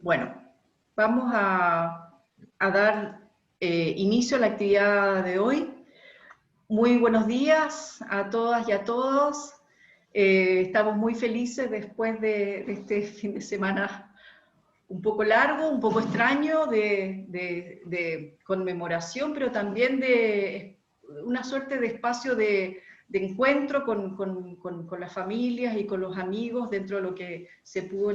Bueno, vamos a dar inicio a la actividad de hoy. Muy buenos días a todas y a todos. Estamos muy felices después de este fin de semana un poco largo, un poco extraño de conmemoración, pero también de una suerte de espacio de encuentro con las familias y con los amigos dentro de lo que se pudo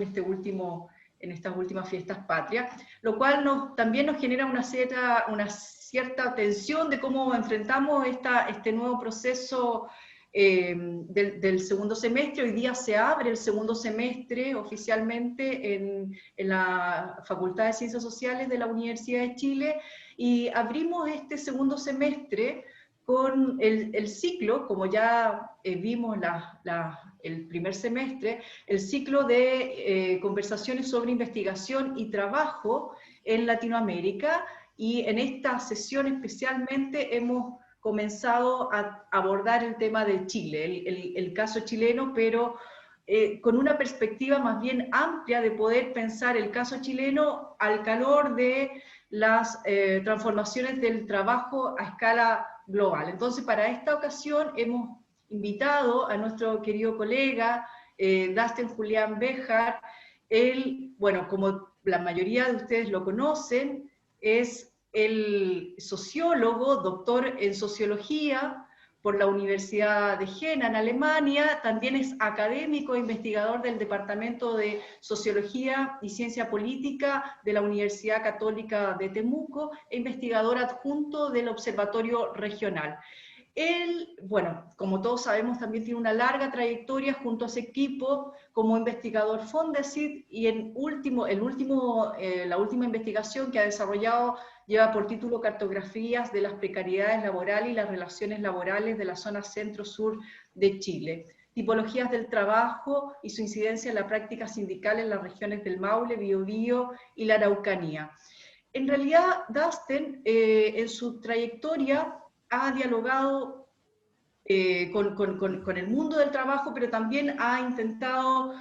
en estas últimas fiestas patrias, lo cual también nos genera una cierta tensión de cómo enfrentamos este nuevo proceso del segundo semestre. Hoy día se abre el segundo semestre oficialmente en la Facultad de Ciencias Sociales de la Universidad de Chile, y abrimos este segundo semestre con el ciclo, como ya vimos el primer semestre, el ciclo de conversaciones sobre investigación y trabajo en Latinoamérica, y en esta sesión especialmente hemos comenzado a abordar el tema de Chile, el caso chileno, pero con una perspectiva más bien amplia de poder pensar el caso chileno al calor de las transformaciones del trabajo a escala global. Entonces, para esta ocasión hemos invitado a nuestro querido colega, Dustin Julián Béjar. Él, bueno, como la mayoría de ustedes lo conocen, es el sociólogo, doctor en sociología por la Universidad de Jena en Alemania. También es académico e investigador del Departamento de Sociología y Ciencia Política de la Universidad Católica de Temuco e investigador adjunto del Observatorio Regional. Él, bueno, como todos sabemos, también tiene una larga trayectoria junto a ese equipo como investigador Fondesit, y la última investigación que ha desarrollado lleva por título Cartografías de las precariedades laborales y las relaciones laborales de la zona centro-sur de Chile, tipologías del trabajo y su incidencia en la práctica sindical en las regiones del Maule, Biobío y la Araucanía. En realidad, Dustin, en su trayectoria, ha dialogado con el mundo del trabajo, pero también ha intentado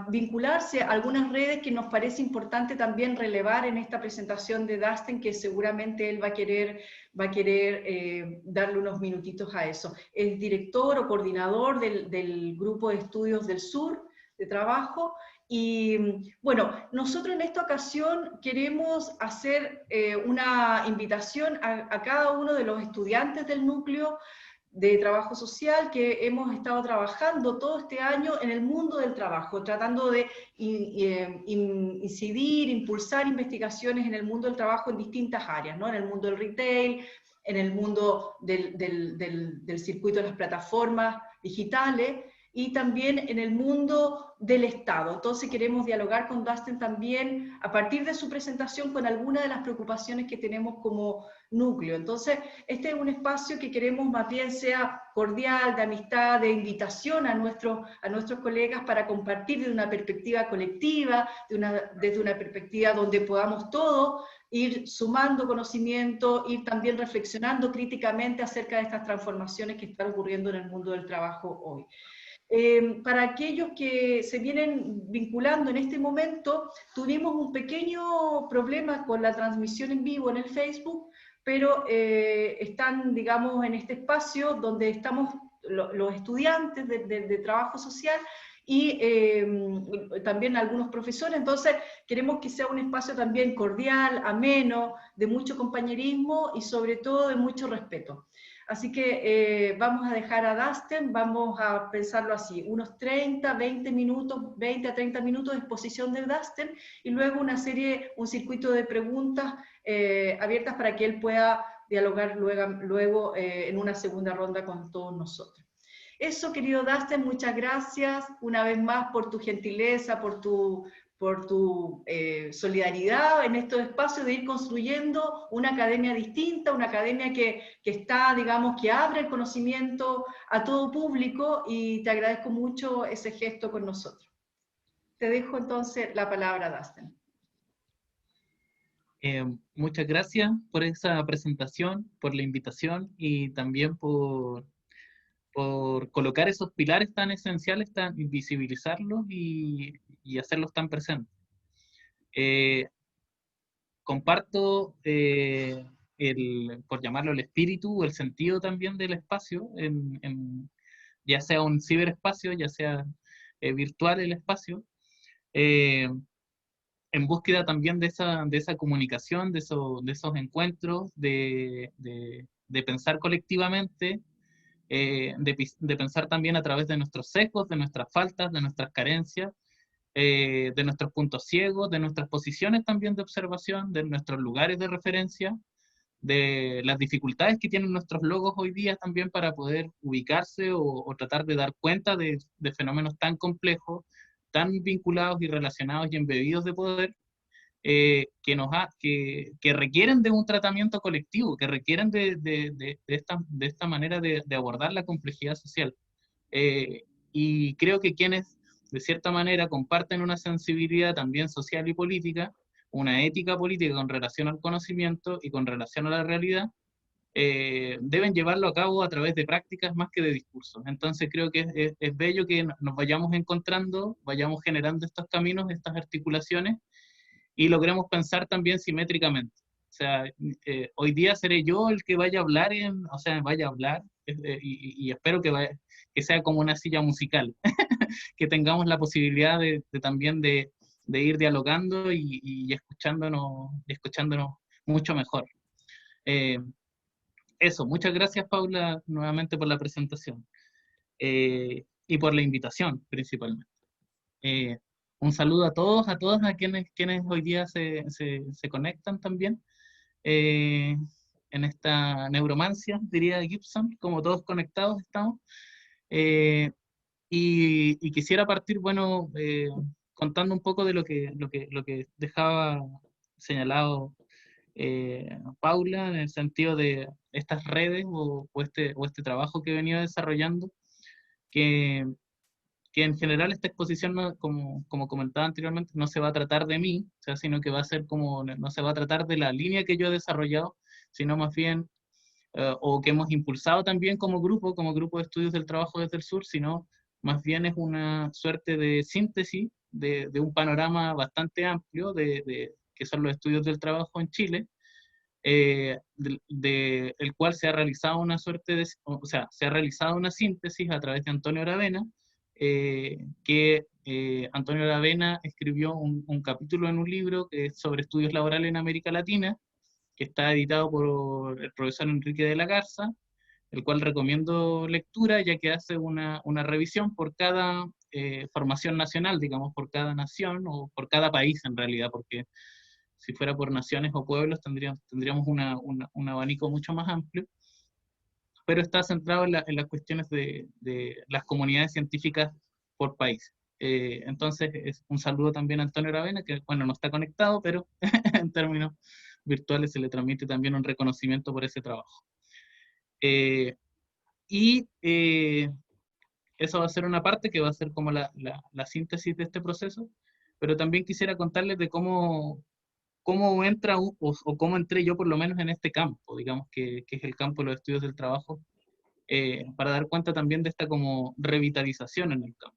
vincularse a algunas redes que nos parece importante también relevar en esta presentación de Dustin, que seguramente él va a querer darle unos minutitos a eso. Es director o coordinador del Grupo de Estudios del Sur de Trabajo. Y bueno, nosotros en esta ocasión queremos hacer una invitación a cada uno de los estudiantes del núcleo de trabajo social que hemos estado trabajando todo este año en el mundo del trabajo, tratando de incidir, impulsar investigaciones en el mundo del trabajo en distintas áreas, ¿no? En el mundo del retail, en el mundo del circuito de las plataformas digitales, y también en el mundo del Estado. Entonces queremos dialogar con Dustin también, a partir de su presentación, con algunas de las preocupaciones que tenemos como núcleo. Entonces, este es un espacio que queremos más bien sea cordial, de amistad, de invitación a nuestros colegas para compartir desde una perspectiva colectiva, desde una perspectiva donde podamos todos ir sumando conocimiento, ir también reflexionando críticamente acerca de estas transformaciones que están ocurriendo en el mundo del trabajo hoy. Para aquellos que se vienen vinculando en este momento, tuvimos un pequeño problema con la transmisión en vivo en el Facebook, pero están, digamos, en este espacio donde estamos los estudiantes de trabajo social y también algunos profesores. Entonces queremos que sea un espacio también cordial, ameno, de mucho compañerismo y sobre todo de mucho respeto. Así que vamos a dejar a Dustin, vamos a pensarlo así, unos 30, 20 minutos, 20 a 30 minutos de exposición de Dustin, y luego un circuito de preguntas abiertas para que él pueda dialogar luego en una segunda ronda con todos nosotros. Eso, querido Dustin, muchas gracias una vez más por tu gentileza, por tu solidaridad en estos espacios de ir construyendo una academia distinta, una academia que está, digamos, que abre el conocimiento a todo público, y te agradezco mucho ese gesto con nosotros. Te dejo entonces la palabra, Dustin. Muchas gracias por esa presentación, por la invitación y también por colocar esos pilares tan esenciales, visibilizarlos y hacerlos tan presentes. Comparto por llamarlo el espíritu o el sentido también del espacio, ya sea un ciberespacio, ya sea virtual el espacio, eh, en búsqueda también de esa comunicación, de esos encuentros, de pensar colectivamente, de pensar también a través de nuestros sesgos, de nuestras faltas, de nuestras carencias, de nuestros puntos ciegos, de nuestras posiciones también de observación, de nuestros lugares de referencia, de las dificultades que tienen nuestros logos hoy día también para poder ubicarse o tratar de dar cuenta de fenómenos tan complejos, tan vinculados y relacionados y embebidos de poder, que requieren de un tratamiento colectivo, que requieren de esta manera de abordar la complejidad social. Y creo que quienes, de cierta manera, comparten una sensibilidad también social y política, una ética política con relación al conocimiento y con relación a la realidad, deben llevarlo a cabo a través de prácticas más que de discursos. Entonces creo que es bello que nos vayamos encontrando, vayamos generando estos caminos, estas articulaciones, y logremos pensar también simétricamente. O sea, hoy día seré yo el que vaya a hablar, o sea, vaya a hablar, y espero que sea como una silla musical, que tengamos la posibilidad también de ir dialogando y escuchándonos mucho mejor. Eh, Eso, muchas gracias, Paula, nuevamente por la presentación y por la invitación, principalmente. Eh, un saludo a todos, a todas, a quienes hoy día se conectan también eh, en esta neuromancia, diría Gibson, como todos conectados estamos. Eh, y quisiera partir, bueno, contando un poco de lo que dejaba señalado Paula, en el sentido de estas redes o este trabajo que venía desarrollando, que que en general esta exposición, como comentaba anteriormente, no se va a tratar de mí, o sea, sino que va a ser como, no se va a tratar de la línea que yo he desarrollado, sino más bien, o que hemos impulsado también como grupo de estudios del trabajo desde el sur, sino más bien es una suerte de síntesis de un panorama bastante amplio que son los estudios del trabajo en Chile, el cual se ha realizado una suerte de, o sea, se ha realizado una síntesis a través de Antonio Aravena, Antonio Aravena escribió un capítulo en un libro que es sobre estudios laborales en América Latina, que está editado por el profesor Enrique de la Garza, el cual recomiendo lectura, ya que hace una revisión por cada formación nacional, digamos, por cada nación o por cada país en realidad, porque si fuera por naciones o pueblos tendríamos un abanico mucho más amplio, pero está centrado en las cuestiones de las comunidades científicas por país. Entonces, es un saludo también a Antonio Aravena, que bueno, no está conectado, pero en términos virtuales se le transmite también un reconocimiento por ese trabajo. Eh, y eso va a ser una parte que va a ser como la síntesis de este proceso, pero también quisiera contarles de cómo entra o cómo entré yo por lo menos en este campo, digamos que es el campo de los estudios del trabajo, para dar cuenta también de esta como revitalización en el campo.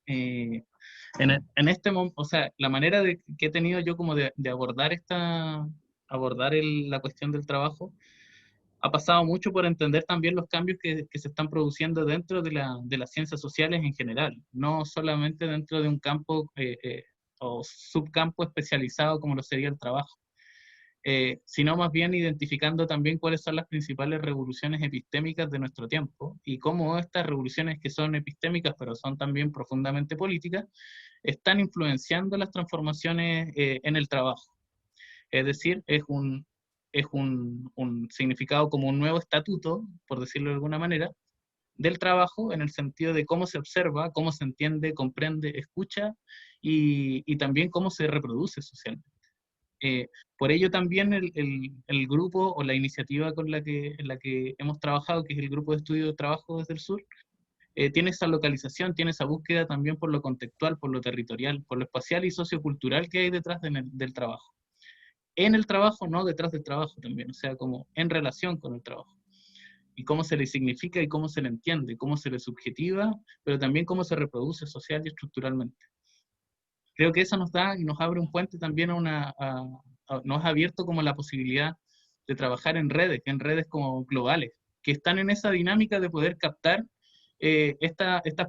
En este momento, o sea, la manera que he tenido yo como de abordar la cuestión del trabajo ha pasado mucho por entender también los cambios que se están produciendo dentro de las ciencias sociales en general, no solamente dentro de un campo o subcampo especializado como lo sería el trabajo, sino más bien identificando también cuáles son las principales revoluciones epistémicas de nuestro tiempo y cómo estas revoluciones que son epistémicas pero son también profundamente políticas, están influenciando las transformaciones en el trabajo. Es decir, es un significado como un nuevo estatuto, por decirlo de alguna manera, del trabajo en el sentido de cómo se observa, cómo se entiende, comprende, escucha y también cómo se reproduce socialmente. Por ello también el grupo o la iniciativa en la que hemos trabajado, que es el Grupo de Estudio de Trabajo desde el Sur, tiene esa localización, tiene esa búsqueda también por lo contextual, por lo territorial, por lo espacial y sociocultural que hay detrás del trabajo. En el trabajo, no detrás del trabajo también, o sea, como en relación con el trabajo. Y cómo se le significa y cómo se le entiende, cómo se le subjetiva, pero también cómo se reproduce social y estructuralmente. creo que eso nos da y nos abre un puente también nos ha abierto como la posibilidad de trabajar en redes como globales, que están en esa dinámica de poder captar la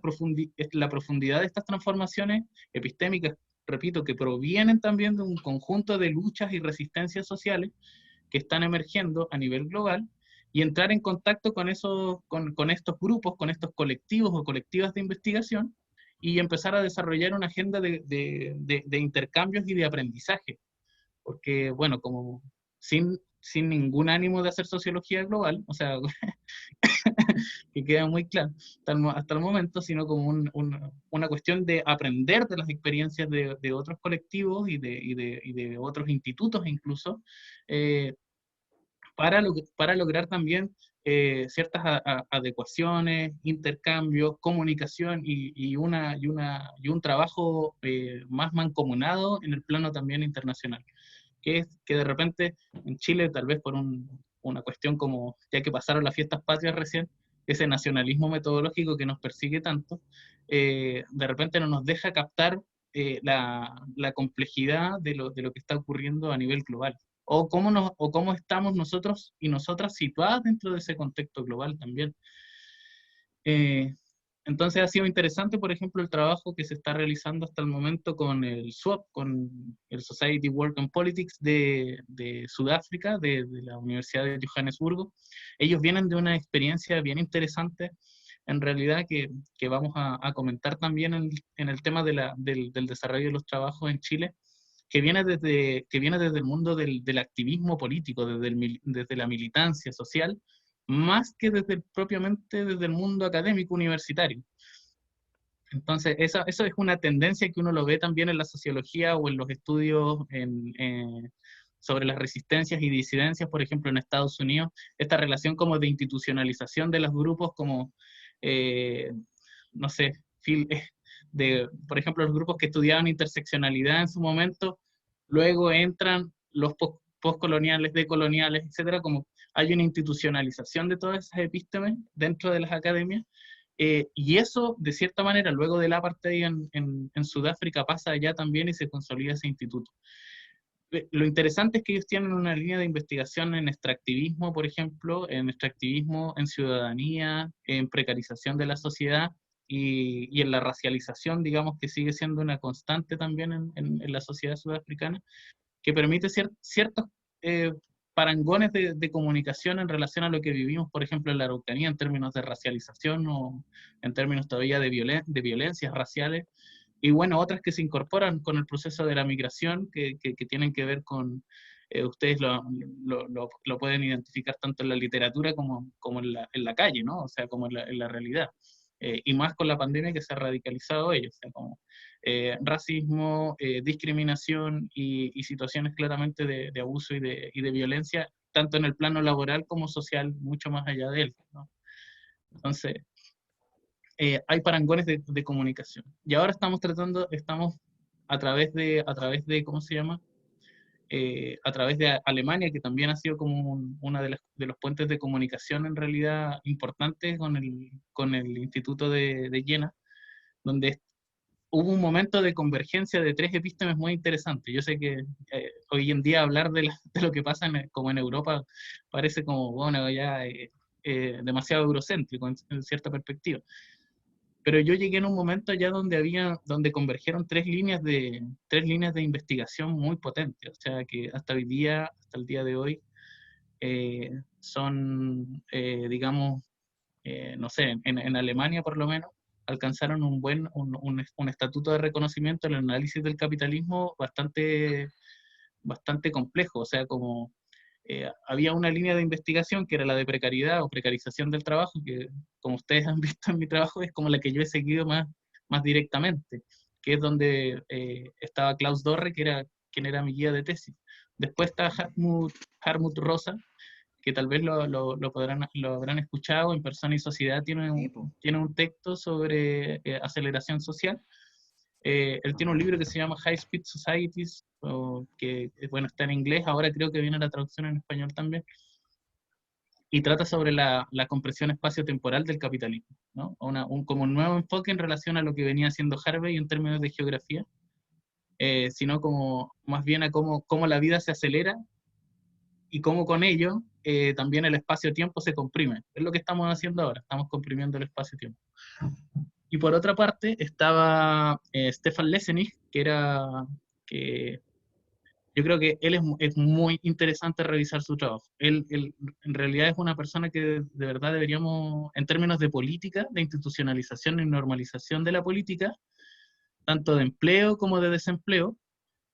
profundidad de estas transformaciones epistémicas, repito, que provienen también de un conjunto de luchas y resistencias sociales que están emergiendo a nivel global, y entrar en contacto con estos grupos, con estos colectivos o colectivas de investigación, y empezar a desarrollar una agenda de intercambios y de aprendizaje. Porque, bueno, como sin ningún ánimo de hacer sociología global, o sea, que queda muy claro hasta el momento, sino como una cuestión de aprender de las experiencias de otros colectivos y de otros institutos incluso, eh, para lograr también ciertas adecuaciones, intercambios, comunicación y un trabajo más mancomunado en el plano también internacional. Que es que de repente en Chile, tal vez por una cuestión como, ya que pasaron las fiestas patrias recién, ese nacionalismo metodológico que nos persigue tanto, de repente no nos deja captar la complejidad de lo que está ocurriendo a nivel global, o cómo estamos nosotros y nosotras situadas dentro de ese contexto global también. Eh, entonces ha sido interesante, por ejemplo, el trabajo que se está realizando hasta el momento con el SWOP, con el Society Work and Politics de Sudáfrica, de la Universidad de Johannesburgo. Ellos vienen de una experiencia bien interesante, en realidad, que vamos a comentar también en el tema del desarrollo de los trabajos en Chile, que viene desde el mundo del activismo político, desde la militancia social, más que propiamente desde el mundo académico universitario. Entonces, eso es una tendencia que uno lo ve también en la sociología o en los estudios sobre las resistencias y disidencias, por ejemplo, en Estados Unidos, esta relación como de institucionalización de los grupos, como, no sé, por ejemplo, los grupos que estudiaban interseccionalidad en su momento, luego entran los postcoloniales, decoloniales, etcétera, como hay una institucionalización de todas esas epístemes dentro de las academias, y eso, de cierta manera, luego del apartheid en Sudáfrica, pasa allá también y se consolida ese instituto. Lo interesante es que ellos tienen una línea de investigación en extractivismo, por ejemplo, en extractivismo, en ciudadanía, en precarización de la sociedad y en la racialización, digamos, que sigue siendo una constante también en la sociedad sudafricana, que permite ciertos parangones de comunicación en relación a lo que vivimos, por ejemplo, en la Araucanía, en términos de racialización o en términos todavía de violencias raciales, y bueno, otras que se incorporan con el proceso de la migración, que tienen que ver con, ustedes lo pueden identificar tanto en la literatura como en la calle, ¿no? O sea, como en la realidad. Y más con la pandemia que se ha radicalizado ello, o sea, como racismo, discriminación y situaciones claramente de abuso y de violencia, tanto en el plano laboral como social, mucho más allá de él, ¿no? Entonces, hay parangones de comunicación. Y ahora estamos a través de, ¿cómo se llama? A través de Alemania, que también ha sido como una de los puentes de comunicación en realidad importantes con el Instituto de Jena, donde hubo un momento de convergencia de tres epístemes muy interesantes. Yo sé que hoy en día hablar de lo que pasa como en Europa parece como, bueno, ya demasiado eurocéntrico en cierta perspectiva. Pero yo llegué en un momento ya donde convergieron tres líneas de investigación muy potentes, o sea que hasta el día de hoy, digamos, no sé, en Alemania por lo menos, alcanzaron un estatuto de reconocimiento en el análisis del capitalismo bastante complejo, o sea, como había una línea de investigación que era la de precariedad o precarización del trabajo, que como ustedes han visto en mi trabajo es como la que yo he seguido más directamente, que es donde estaba Klaus Dorre, quien era mi guía de tesis. Después está Hartmut Rosa, que tal vez lo habrán escuchado, en Persona y Sociedad tiene un texto sobre aceleración social. Él tiene un libro que se llama High Speed Societies, que bueno, está en inglés, ahora creo que viene la traducción en español también, y trata sobre la compresión espacio-temporal del capitalismo, ¿no? Como un nuevo enfoque en relación a lo que venía haciendo Harvey en términos de geografía. sino como más bien a cómo la vida se acelera y cómo con ello también el espacio-tiempo se comprime. Es lo que estamos haciendo ahora, estamos comprimiendo el espacio-tiempo. Y por otra parte estaba Stefan Lessenich, que yo creo que él es muy interesante revisar su trabajo. Él en realidad es una persona que de verdad deberíamos, en términos de política, de institucionalización y normalización de la política, tanto de empleo como de desempleo,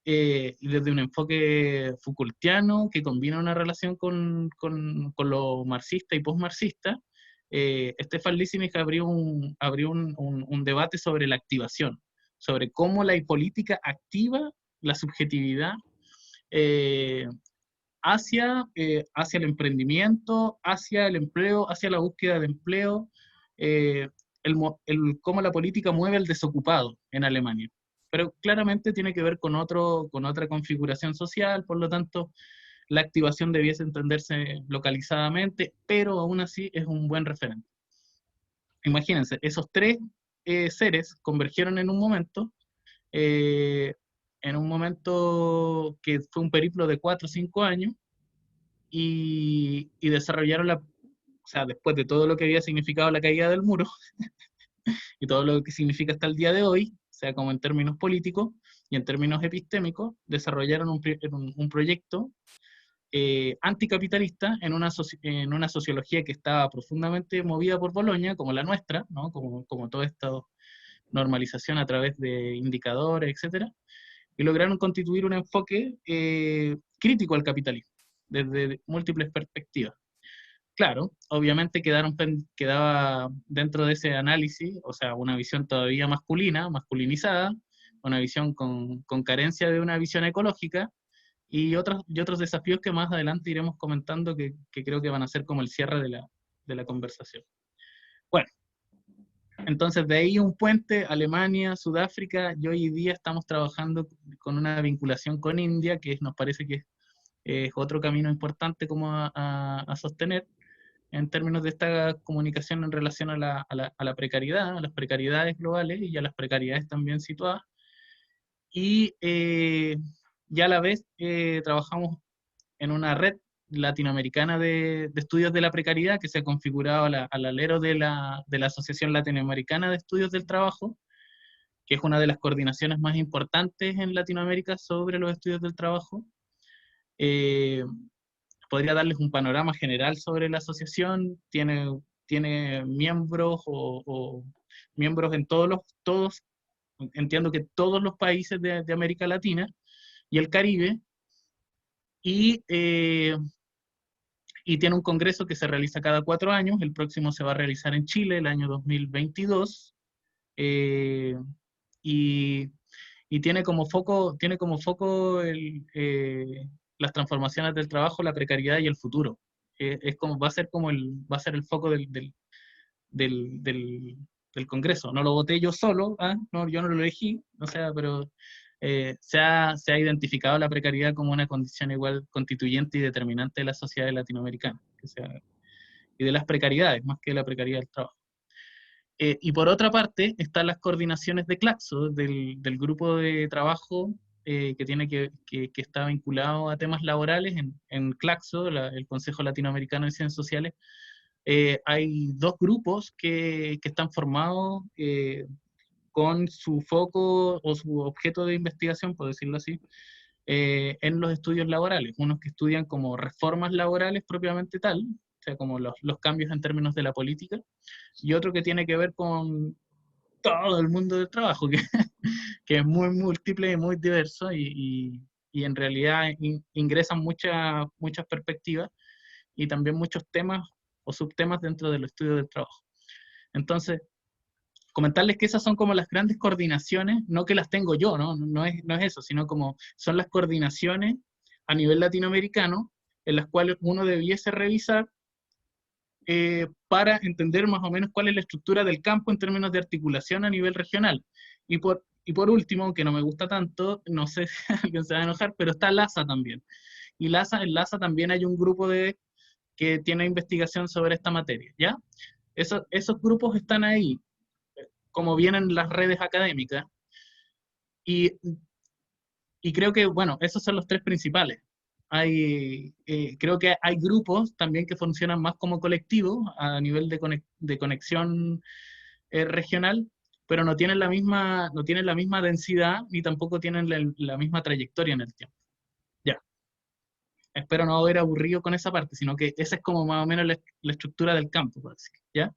y desde un enfoque Foucaultiano que combina una relación con lo marxista y postmarxista, Stefan Lissinich abrió un debate sobre la activación, sobre cómo la política activa la subjetividad eh, hacia el emprendimiento, hacia el empleo, hacia la búsqueda de empleo, eh, cómo la política mueve el desocupado en Alemania. Pero claramente tiene que ver con otra configuración social, por lo tanto, la activación debiese entenderse localizadamente, pero aún así es un buen referente. Imagínense, esos tres seres convergieron eh, en un momento que fue un periplo de 4 o 5 años, y desarrollaron o sea, después de todo lo que había significado la caída del muro, y todo lo que significa hasta el día de hoy, o sea, como en términos políticos y en términos epistémicos, desarrollaron un proyecto anticapitalista en en una sociología que estaba profundamente movida por Bolonia, como la nuestra, ¿no? Como toda esta normalización a través de indicadores, etcétera, y lograron constituir un enfoque crítico al capitalismo, desde múltiples perspectivas. Claro, obviamente quedaba dentro de ese análisis, o sea, una visión todavía masculinizada, una visión con carencia de una visión ecológica, y otros desafíos que más adelante iremos comentando que creo que van a ser como el cierre de la conversación. Bueno, entonces de ahí un puente, Alemania, Sudáfrica, y hoy día estamos trabajando con una vinculación con India, que nos parece que es otro camino importante como a sostener en términos de esta comunicación en relación a la precariedad, a las precariedades globales y a las precariedades también situadas. Y ya a la vez trabajamos en una red latinoamericana de estudios de la precariedad que se ha configurado al alero de la Asociación Latinoamericana de Estudios del Trabajo, que es una de las coordinaciones más importantes en Latinoamérica sobre los estudios del trabajo. Eh, Podría darles un panorama general sobre la asociación. Tiene miembros o miembros en entiendo que todos los países de América Latina y el Caribe, y, eh, y tiene un congreso que se realiza cada 4 años. El próximo se va a realizar en Chile el año 2022, eh, y, y tiene como foco las transformaciones del trabajo, la precariedad y el futuro. Es como, va a ser el foco del, del, del Congreso. No lo voté yo solo, no, yo no lo elegí, o sea, pero se ha identificado la precariedad como una condición igual constituyente y determinante de la sociedad latinoamericana, y de las precariedades, más que la precariedad del trabajo. Y por otra parte, están las coordinaciones de Claxo, del grupo de trabajo que está vinculado a temas laborales en Claxo, el Consejo Latinoamericano de Ciencias Sociales. Hay dos grupos que están formados con su foco o su objeto de investigación, por decirlo así, en los estudios laborales. Unos que estudian como reformas laborales propiamente tal, o sea, como los cambios en términos de la política, y otro que tiene que ver con todo el mundo del trabajo, que es muy múltiple y muy diverso, y en realidad ingresan muchas perspectivas y también muchos temas o subtemas dentro del estudio del trabajo. Entonces, comentarles que esas son como las grandes coordinaciones, no que las tengo yo, no es eso, sino como son las coordinaciones a nivel latinoamericano en las cuales uno debiese revisar para entender más o menos cuál es la estructura del campo en términos de articulación a nivel regional. Y por último, aunque no me gusta tanto, no sé si alguien se va a enojar, pero está LASA también. Y en LASA también hay un grupo que tiene investigación sobre esta materia, ¿ya? Esos grupos están ahí, como vienen las redes académicas, y Y creo que, bueno, esos son los tres principales. Creo que hay grupos también que funcionan más como colectivos a nivel de conexión regional, pero no tienen la misma densidad ni tampoco tienen la misma trayectoria en el tiempo. Ya, espero no haber aburrido con esa parte, sino que esa es como más o menos la estructura del campo, por decir, ¿ya?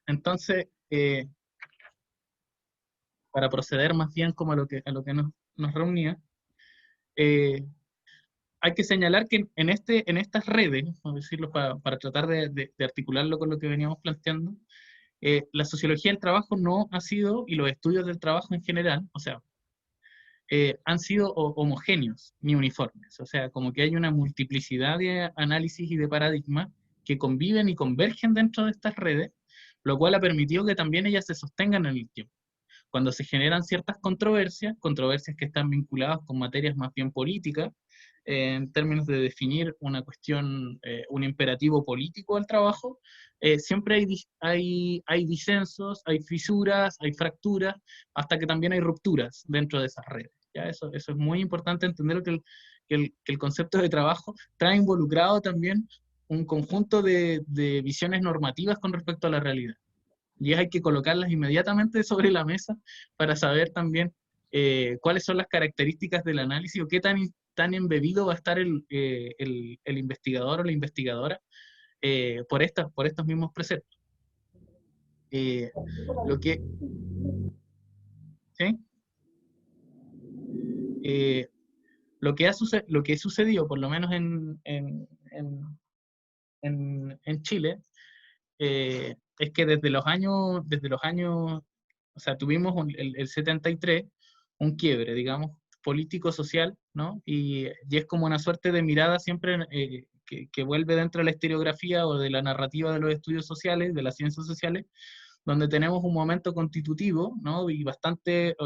Entonces, para proceder más bien como a lo que nos reunía, eh, hay que señalar que en estas redes, vamos a decirlo para tratar de articularlo con lo que veníamos planteando, la sociología del trabajo no ha sido, y los estudios del trabajo en general, o sea, han sido homogéneos ni uniformes. O sea, como que hay una multiplicidad de análisis y de paradigmas que conviven y convergen dentro de estas redes, lo cual ha permitido que también ellas se sostengan en el tiempo. Cuando se generan ciertas controversias que están vinculadas con materias más bien políticas, en términos de definir una cuestión, un imperativo político del trabajo, siempre hay disensos, hay fisuras, hay fracturas, hasta que también hay rupturas dentro de esas redes. ¿Ya? Eso es muy importante entender que el concepto de trabajo trae involucrado también un conjunto de visiones normativas con respecto a la realidad. Y hay que colocarlas inmediatamente sobre la mesa para saber también cuáles son las características del análisis o qué tan embebido va a estar el investigador o la investigadora por estos mismos preceptos. Lo que, ¿sí? Lo que sucedió, por lo menos en Chile, es que desde los años, o sea, tuvimos el 73, un quiebre, digamos, político-social, ¿no? Y es como una suerte de mirada siempre que vuelve dentro de la historiografía o de la narrativa de los estudios sociales, de las ciencias sociales, donde tenemos un momento constitutivo, ¿no? Y bastante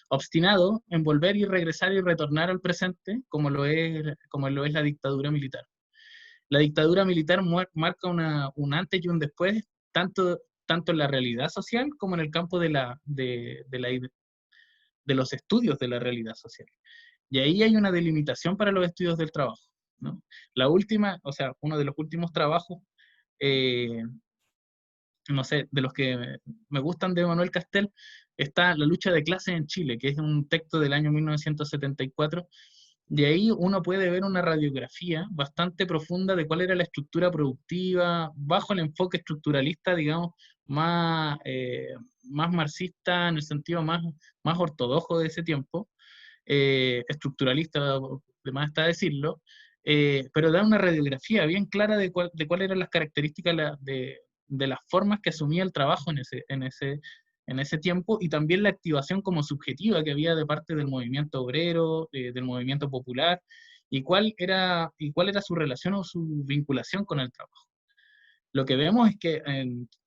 obstinado en volver y regresar y retornar al presente, como lo es la dictadura militar. La dictadura militar marca un antes y un después, tanto en la realidad social como en el campo de los estudios de la realidad social. Y ahí hay una delimitación para los estudios del trabajo, ¿no? La última, o sea, uno de los últimos trabajos, eh, no sé, de los que me gustan de Manuel Castel, está La lucha de clases en Chile, que es un texto del año 1974. De ahí uno puede ver una radiografía bastante profunda de cuál era la estructura productiva, bajo el enfoque estructuralista, digamos, más marxista, en el sentido más ortodoxo de ese tiempo, estructuralista, de más está decirlo, pero da una radiografía bien clara de cuáles eran las características de las formas que asumía el trabajo en ese tiempo, y también la activación como subjetiva que había de parte del movimiento obrero, del movimiento popular, y cuál era su relación o su vinculación con el trabajo. Lo que vemos es que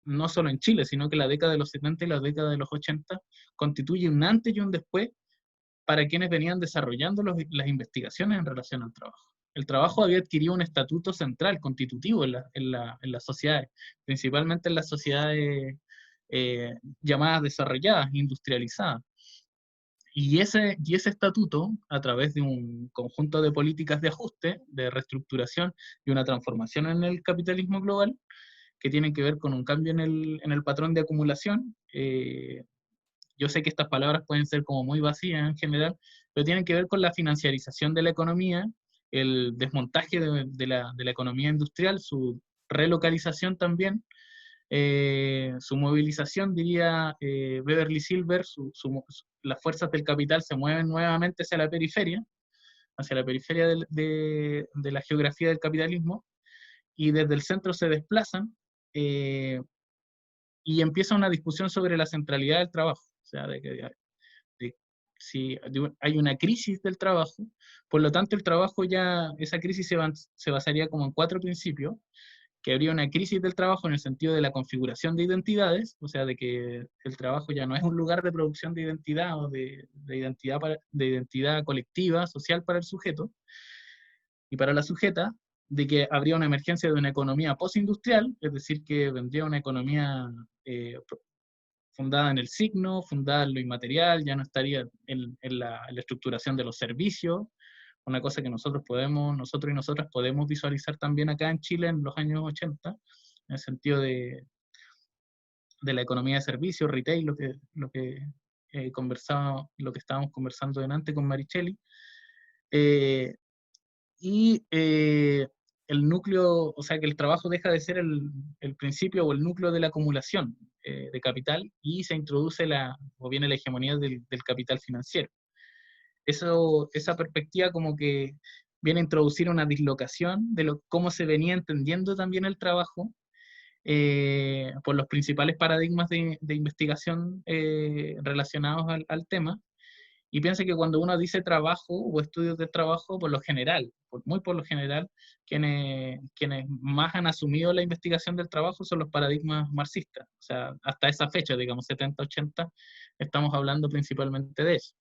no solo en Chile, sino que la década de los 70 y la década de los 80 constituye un antes y un después para quienes venían desarrollando las investigaciones en relación al trabajo. El trabajo había adquirido un estatuto central, constitutivo en las sociedades, principalmente en las sociedades llamadas desarrolladas, industrializadas. Y ese estatuto, a través de un conjunto de políticas de ajuste, de reestructuración y una transformación en el capitalismo global, que tienen que ver con un cambio en el patrón de acumulación, yo sé que estas palabras pueden ser como muy vacías en general, pero tienen que ver con la financiarización de la economía, el desmontaje de la economía industrial, su relocalización también, su movilización, diría Beverly Silver, las fuerzas del capital se mueven nuevamente hacia la periferia de la geografía del capitalismo, y desde el centro se desplazan, y empieza una discusión sobre la centralidad del trabajo, o sea, si hay una crisis del trabajo, por lo tanto el trabajo ya, esa crisis se basaría como en 4 principios, que habría una crisis del trabajo en el sentido de la configuración de identidades, o sea, de que el trabajo ya no es un lugar de producción de identidad o de identidad colectiva, social para el sujeto y para la sujeta, de que habría una emergencia de una economía postindustrial, es decir, que vendría una economía fundada en el signo, fundada en lo inmaterial, ya no estaría en la estructuración de los servicios, una cosa que nosotros y nosotras podemos visualizar también acá en Chile en los años 80, en el sentido de la economía de servicios, retail, lo que estábamos conversando delante con Maricheli. Y el núcleo, o sea que el trabajo deja de ser el principio o el núcleo de la acumulación de capital y se introduce o viene la hegemonía del capital financiero. Esa perspectiva como que viene a introducir una dislocación de cómo se venía entendiendo también el trabajo por los principales paradigmas de investigación relacionados al tema. Y piensa que cuando uno dice trabajo o estudios de trabajo, por lo general, muy por lo general, quienes más han asumido la investigación del trabajo son los paradigmas marxistas. O sea, hasta esa fecha, digamos, 70, 80, estamos hablando principalmente de eso.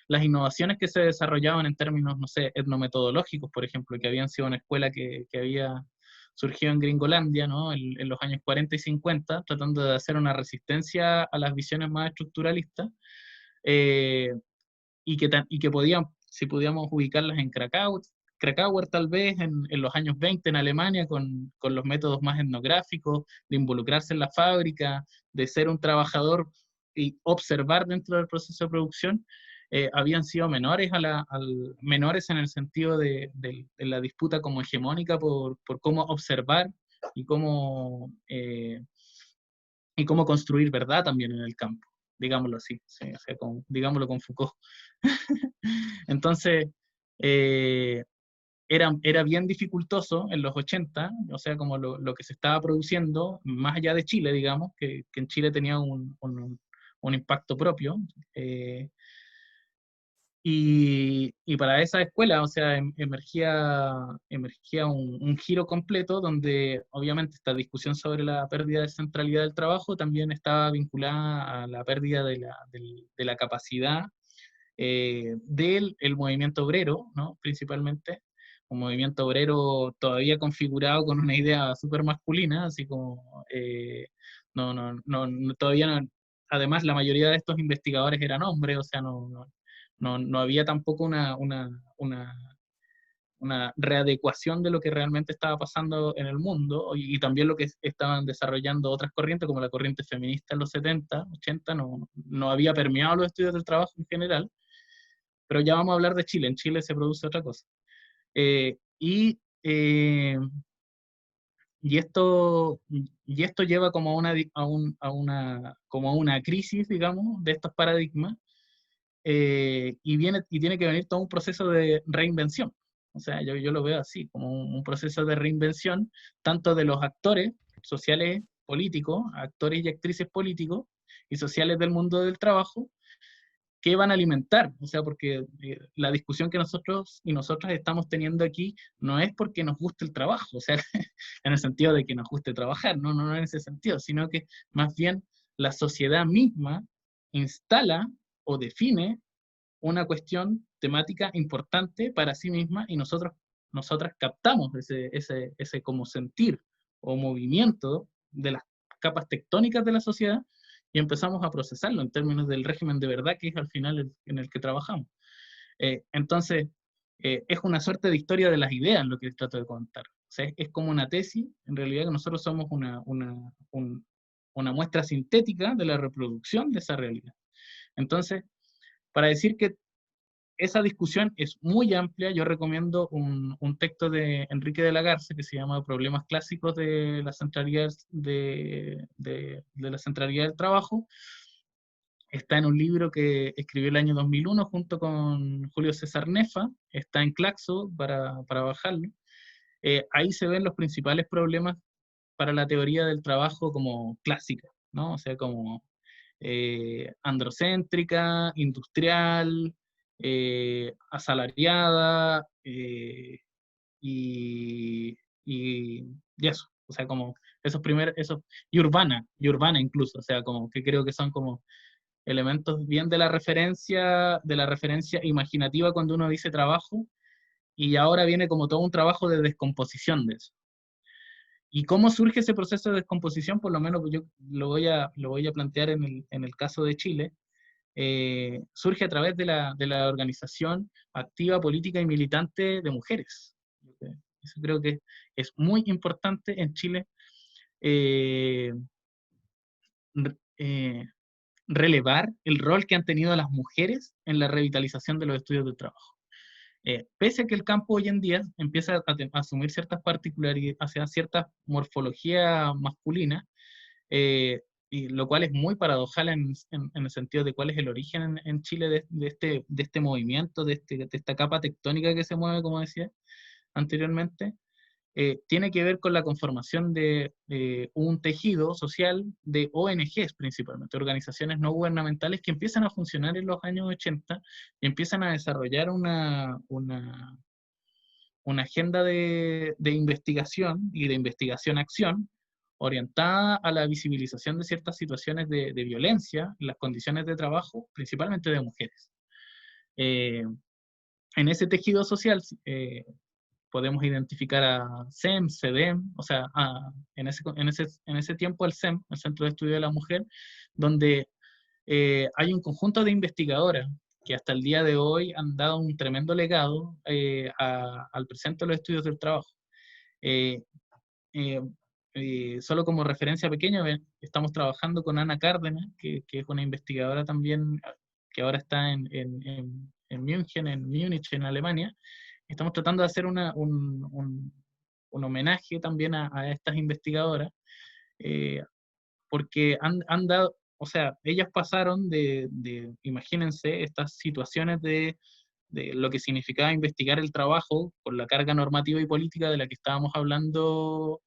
Las innovaciones que se desarrollaban en términos, no sé, etnometodológicos, por ejemplo, que habían sido una escuela que había surgido en Gringolandia, ¿no? En los años 40 y 50, tratando de hacer una resistencia a las visiones más estructuralistas, y que podían, si podíamos ubicarlas en Krakauer tal vez, en los años 20 en Alemania, con los métodos más etnográficos, de involucrarse en la fábrica, de ser un trabajador y observar dentro del proceso de producción, habían sido menores en el sentido de la disputa como hegemónica por cómo observar y y cómo construir verdad también en el campo, digámoslo así, sí, o sea, digámoslo con Foucault. Entonces, eh, era bien dificultoso en los 80, o sea, como lo que se estaba produciendo, más allá de Chile, digamos, que en Chile tenía un impacto propio. Y para esa escuela, o sea, emergía un giro completo donde obviamente esta discusión sobre la pérdida de centralidad del trabajo también estaba vinculada a la pérdida de la capacidad del el movimiento obrero, ¿no? Principalmente, un movimiento obrero todavía configurado con una idea súper masculina, así como todavía no, además la mayoría de estos investigadores eran hombres, o sea, no había tampoco una readecuación de lo que realmente estaba pasando en el mundo y también lo que estaban desarrollando otras corrientes, como la corriente feminista en los 70, 80, no había permeado los estudios del trabajo en general. Pero ya vamos a hablar de Chile. En Chile se produce otra cosa. Eh, y, eh, y esto lleva como como a una crisis, digamos, de estos paradigmas, y tiene que venir todo un proceso de reinvención. O sea, yo lo veo así, como un proceso de reinvención, tanto de los actores sociales políticos, actores y actrices políticos y sociales del mundo del trabajo, que van a alimentar, o sea, porque la discusión que nosotros y nosotras estamos teniendo aquí no es porque nos guste el trabajo, o sea, en el sentido de que nos guste trabajar, no en ese sentido, sino que más bien la sociedad misma instala o define una cuestión temática importante para sí misma y nosotras captamos ese como sentir o movimiento de las capas tectónicas de la sociedad y empezamos a procesarlo en términos del régimen de verdad que es al final en el que trabajamos. Entonces, es una suerte de historia de las ideas lo que les trato de contar. O sea, es como una tesis, en realidad que nosotros somos una muestra sintética de la reproducción de esa realidad. Entonces, para decir que esa discusión es muy amplia, yo recomiendo un texto de Enrique de la Garza que se llama Problemas clásicos de la centralidad de la centralidad del trabajo. Está en un libro que escribió el año 2001 junto con Julio César Nefa, está en Claxo para bajarlo. Ahí se ven los principales problemas para la teoría del trabajo como clásica, ¿no? O sea, como androcéntrica, industrial, asalariada, y, y eso, o sea, como y urbana incluso, o sea, como que creo que son como elementos bien de la referencia imaginativa cuando uno dice trabajo, y ahora viene como todo un trabajo de descomposición de eso. ¿Y cómo surge ese proceso de descomposición? Por lo menos yo lo voy a plantear en el caso de Chile. Surge a través de la organización activa, política y militante de mujeres. Eso creo que es muy importante en Chile, eh, eh, relevar el rol que han tenido las mujeres en la revitalización de los estudios del trabajo. Pese a que el campo hoy en día empieza a asumir ciertas particularidades, hacia cierta morfología masculina, eh, y lo cual es muy paradojal en el sentido de cuál es el origen en Chile de este movimiento, de esta capa tectónica que se mueve, como decía anteriormente. Tiene que ver con la conformación de un tejido social de ONGs principalmente, organizaciones no gubernamentales que empiezan a funcionar en los años 80 y empiezan a desarrollar una agenda de investigación y de investigación-acción orientada a la visibilización de ciertas situaciones de violencia en las condiciones de trabajo, principalmente de mujeres. En ese tejido social podemos identificar a CEM, CEDEM, o sea, en ese tiempo el CEM, el Centro de Estudio de la Mujer, donde hay un conjunto de investigadoras que hasta el día de hoy han dado un tremendo legado al presente de los estudios del trabajo. Eh, eh, Solo como referencia pequeña, estamos trabajando con Ana Cárdenas, que es una investigadora también que ahora está en München, en Múnich, en Alemania. Estamos tratando de hacer un homenaje también a estas investigadoras, porque han dado, o sea, ellas pasaron imagínense, estas situaciones de lo que significaba investigar el trabajo con la carga normativa y política de la que estábamos hablando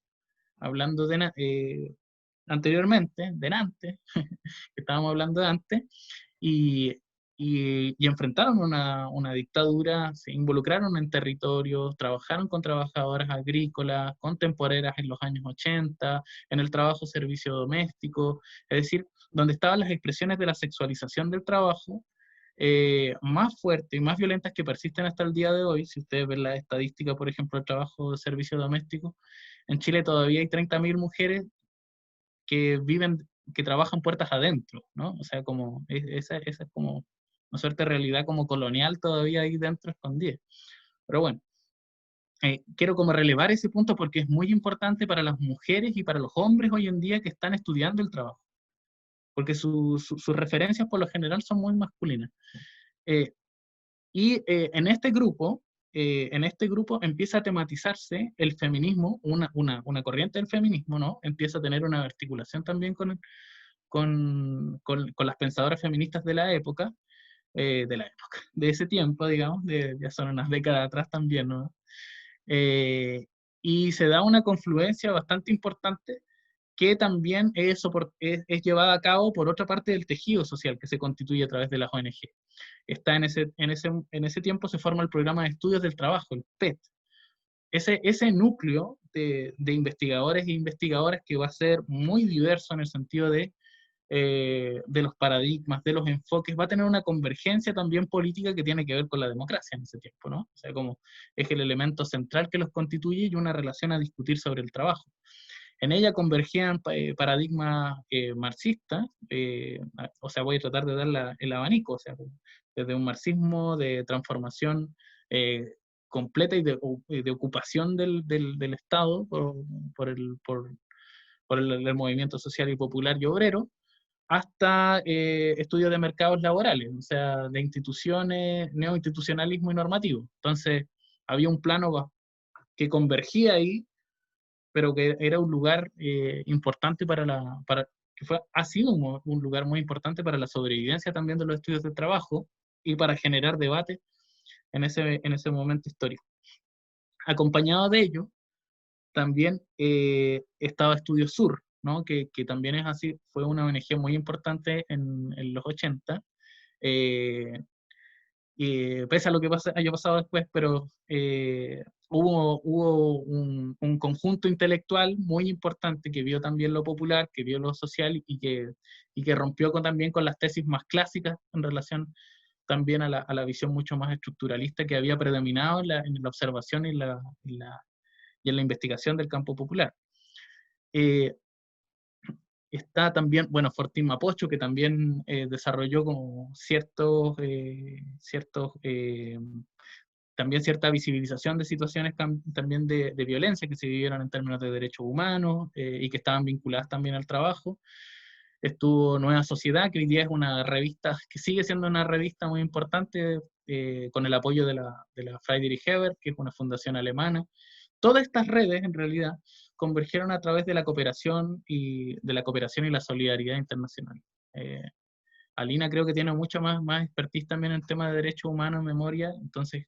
anteriormente, delante, que estábamos hablando de antes, y, y enfrentaron una dictadura, se involucraron en territorios, trabajaron con trabajadoras agrícolas, con temporeras en los años 80, en el trabajo servicio doméstico, es decir, donde estaban las expresiones de la sexualización del trabajo, más fuertes y más violentas que persisten hasta el día de hoy. Si ustedes ven la estadística, por ejemplo, del trabajo de servicio doméstico, en Chile todavía hay 30.000 mujeres que trabajan puertas adentro, ¿no? O sea, esa es como una suerte de realidad como colonial todavía ahí dentro escondida. Pero bueno, quiero como relevar ese punto porque es muy importante para las mujeres y para los hombres hoy en día que están estudiando el trabajo, porque sus referencias por lo general son muy masculinas. En este grupo empieza a tematizarse el feminismo, una corriente del feminismo, ¿no? Empieza a tener una articulación también con las pensadoras feministas de ese tiempo, digamos, ya son unas décadas atrás también, ¿no? Y se da una confluencia bastante importante que también es llevada a cabo por otra parte del tejido social que se constituye a través de las ONG. En ese tiempo se forma el Programa de Estudios del Trabajo, el PET. Ese núcleo de investigadores e investigadoras que va a ser muy diverso en el sentido de los paradigmas, de los enfoques, va a tener una convergencia también política que tiene que ver con la democracia en ese tiempo, ¿no? O sea, como es el elemento central que los constituye y una relación a discutir sobre el trabajo. En ella convergían paradigmas marxistas, o sea, voy a tratar de dar el abanico, o sea, desde un marxismo de transformación completa y de ocupación del Estado por el movimiento social y popular y obrero, hasta estudios de mercados laborales, o sea, de instituciones, neoinstitucionalismo y normativo. Entonces, había un plano que convergía ahí, pero que era un lugar importante ha sido un lugar muy importante para la sobrevivencia también de los estudios de trabajo y para generar debate en ese momento histórico. Acompañado de ello, también estaba Estudio Sur, ¿no? que también es así, fue una ONG muy importante en los 80, pese a lo que haya pasado después, pero hubo un conjunto intelectual muy importante que vio también lo popular, que vio lo social y que rompió también con las tesis más clásicas en relación también a la visión mucho más estructuralista que había predominado en la observación y en la investigación del campo popular. Está también, bueno, Fortín Mapocho, que también desarrolló como también cierta visibilización de situaciones también de violencia que se vivieron en términos de derechos humanos y que estaban vinculadas también al trabajo. Estuvo Nueva Sociedad, que hoy día es una revista, que sigue siendo una revista muy importante, con el apoyo de la Friedrich Ebert, que es una fundación alemana. Todas estas redes, en realidad, convergieron a través de la cooperación y la solidaridad internacional. Alina creo que tiene mucho más expertise también en temas de derechos humanos, memoria, entonces,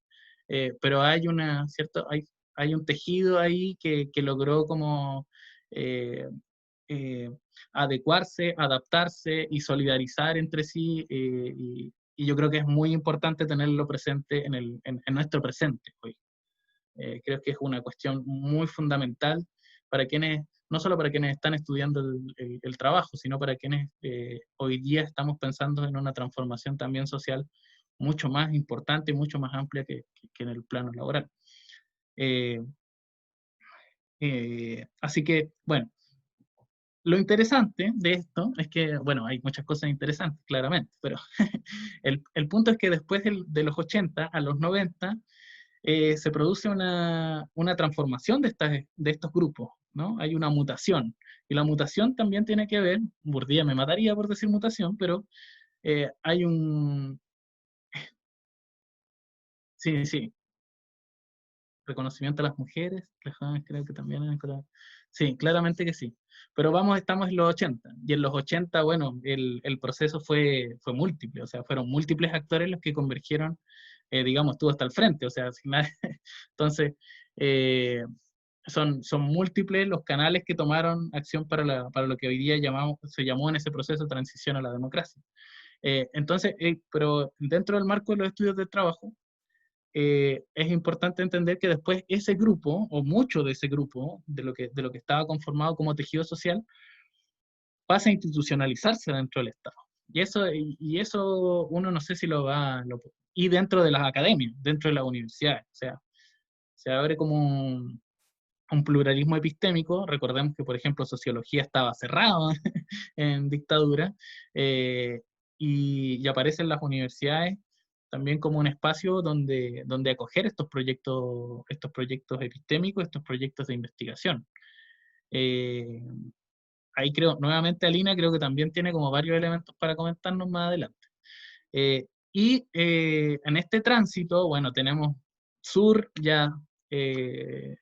pero hay un tejido ahí que logró como eh, eh, adecuarse, adaptarse y solidarizar entre sí, y yo creo que es muy importante tenerlo presente en nuestro presente hoy. Creo que es una cuestión muy fundamental para quienes, no solo para quienes están estudiando el trabajo, sino para quienes hoy día estamos pensando en una transformación también social mucho más importante y mucho más amplia que en el plano laboral. Eh, Así que, bueno, lo interesante de esto es que, bueno, hay muchas cosas interesantes, claramente, pero el punto es que después de los 80 a los 90, se produce una transformación de estos grupos, ¿no? Hay una mutación. Y la mutación también tiene que ver, Bourdieu me mataría por decir mutación, pero hay un... Sí, sí, reconocimiento a las mujeres, las jóvenes creo que también sí, claramente que sí. Pero estamos en los 80, y en los 80, bueno, el proceso fue múltiple, o sea, fueron múltiples actores los que convergieron, digamos, tú hasta el frente, o sea, al final, entonces, eh, son múltiples los canales que tomaron acción para lo que hoy día se llamó en ese proceso transición a la democracia. Entonces, pero dentro del marco de los estudios de trabajo, es importante entender que después ese grupo, o mucho de ese grupo, de lo que estaba conformado como tejido social, pasa a institucionalizarse dentro del Estado. Y eso uno no sé si y dentro de las academias, dentro de las universidades. O sea, se abre como un pluralismo epistémico. Recordemos que, por ejemplo, sociología estaba cerrada en dictadura, eh, y aparecen las universidades también como un espacio donde acoger estos proyectos epistémicos, estos proyectos de investigación. Eh, Ahí creo, nuevamente Alina creo que también tiene como varios elementos para comentarnos más adelante. En este tránsito, bueno, tenemos sur ya, eh,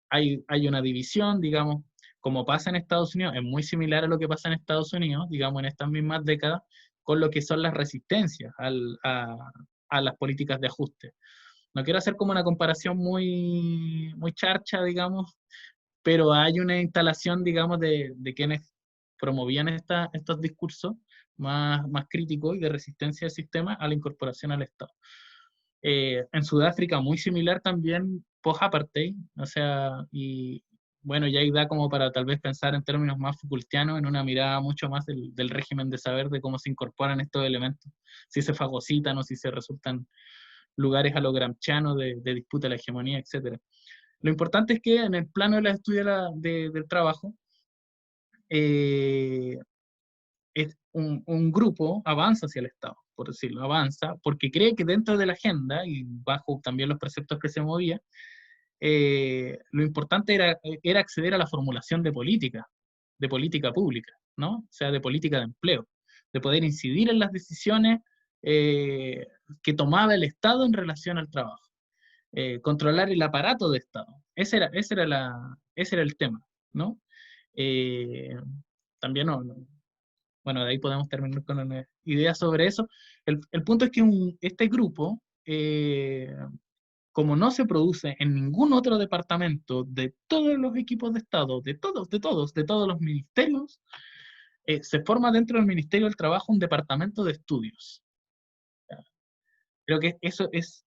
hay una división, digamos, como pasa en Estados Unidos, es muy similar a lo que pasa en Estados Unidos, digamos, en estas mismas décadas, con lo que son las resistencias a las políticas de ajuste. No quiero hacer como una comparación muy charcha, digamos, pero hay una instalación, digamos, de quienes promovían estos discursos más críticos y de resistencia al sistema a la incorporación al Estado. En Sudáfrica muy similar también post-apartheid, o sea, y bueno, ya ahí da como para tal vez pensar en términos más Foucaultianos, en una mirada mucho más del régimen de saber, de cómo se incorporan estos elementos, si se fagocitan o si se resultan lugares a lo gramsciano de disputa de la hegemonía, etc. Lo importante es que en el plano de la estudio del trabajo, eh, es un grupo avanza hacia el Estado, por decirlo, avanza, porque cree que dentro de la agenda, y bajo también los preceptos que se movía, lo importante era acceder a la formulación de política pública, ¿no? O sea, de política de empleo, de poder incidir en las decisiones que tomaba el Estado en relación al trabajo, controlar el aparato de Estado. Ese era el tema, ¿no? Eh, También bueno, de ahí podemos terminar con una idea sobre eso. El punto es que este grupo, como no se produce en ningún otro departamento de todos los equipos de Estado, de todos los ministerios, se forma dentro del Ministerio del Trabajo un departamento de estudios. Creo que eso es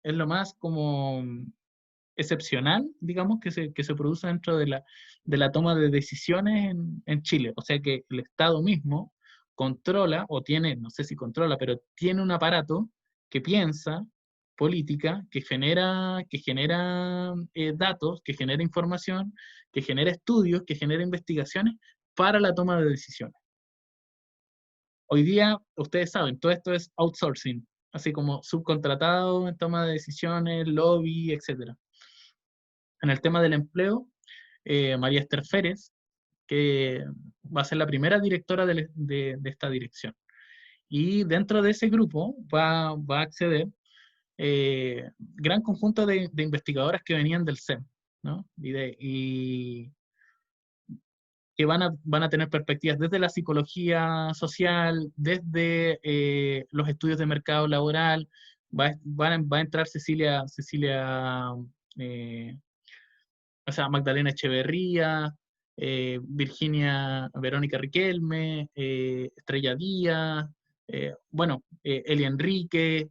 lo más como excepcional, digamos, que se produce dentro de la toma de decisiones en Chile. O sea que el Estado mismo controla, o tiene, no sé si controla, pero tiene un aparato que piensa política que genera datos, que genera información, que genera estudios, que genera investigaciones para la toma de decisiones. Hoy día, ustedes saben, todo esto es outsourcing, así como subcontratado en toma de decisiones, lobby, etc. En el tema del empleo, María Esther Férez, que va a ser la primera directora de esta dirección. Y dentro de ese grupo va a acceder gran conjunto de investigadoras que venían del CEM, ¿no? Y que van a tener perspectivas desde la psicología social, desde los estudios de mercado laboral. Va a entrar eh, Magdalena Echeverría, Virginia Verónica Riquelme, Estrella Díaz, Eli Enrique,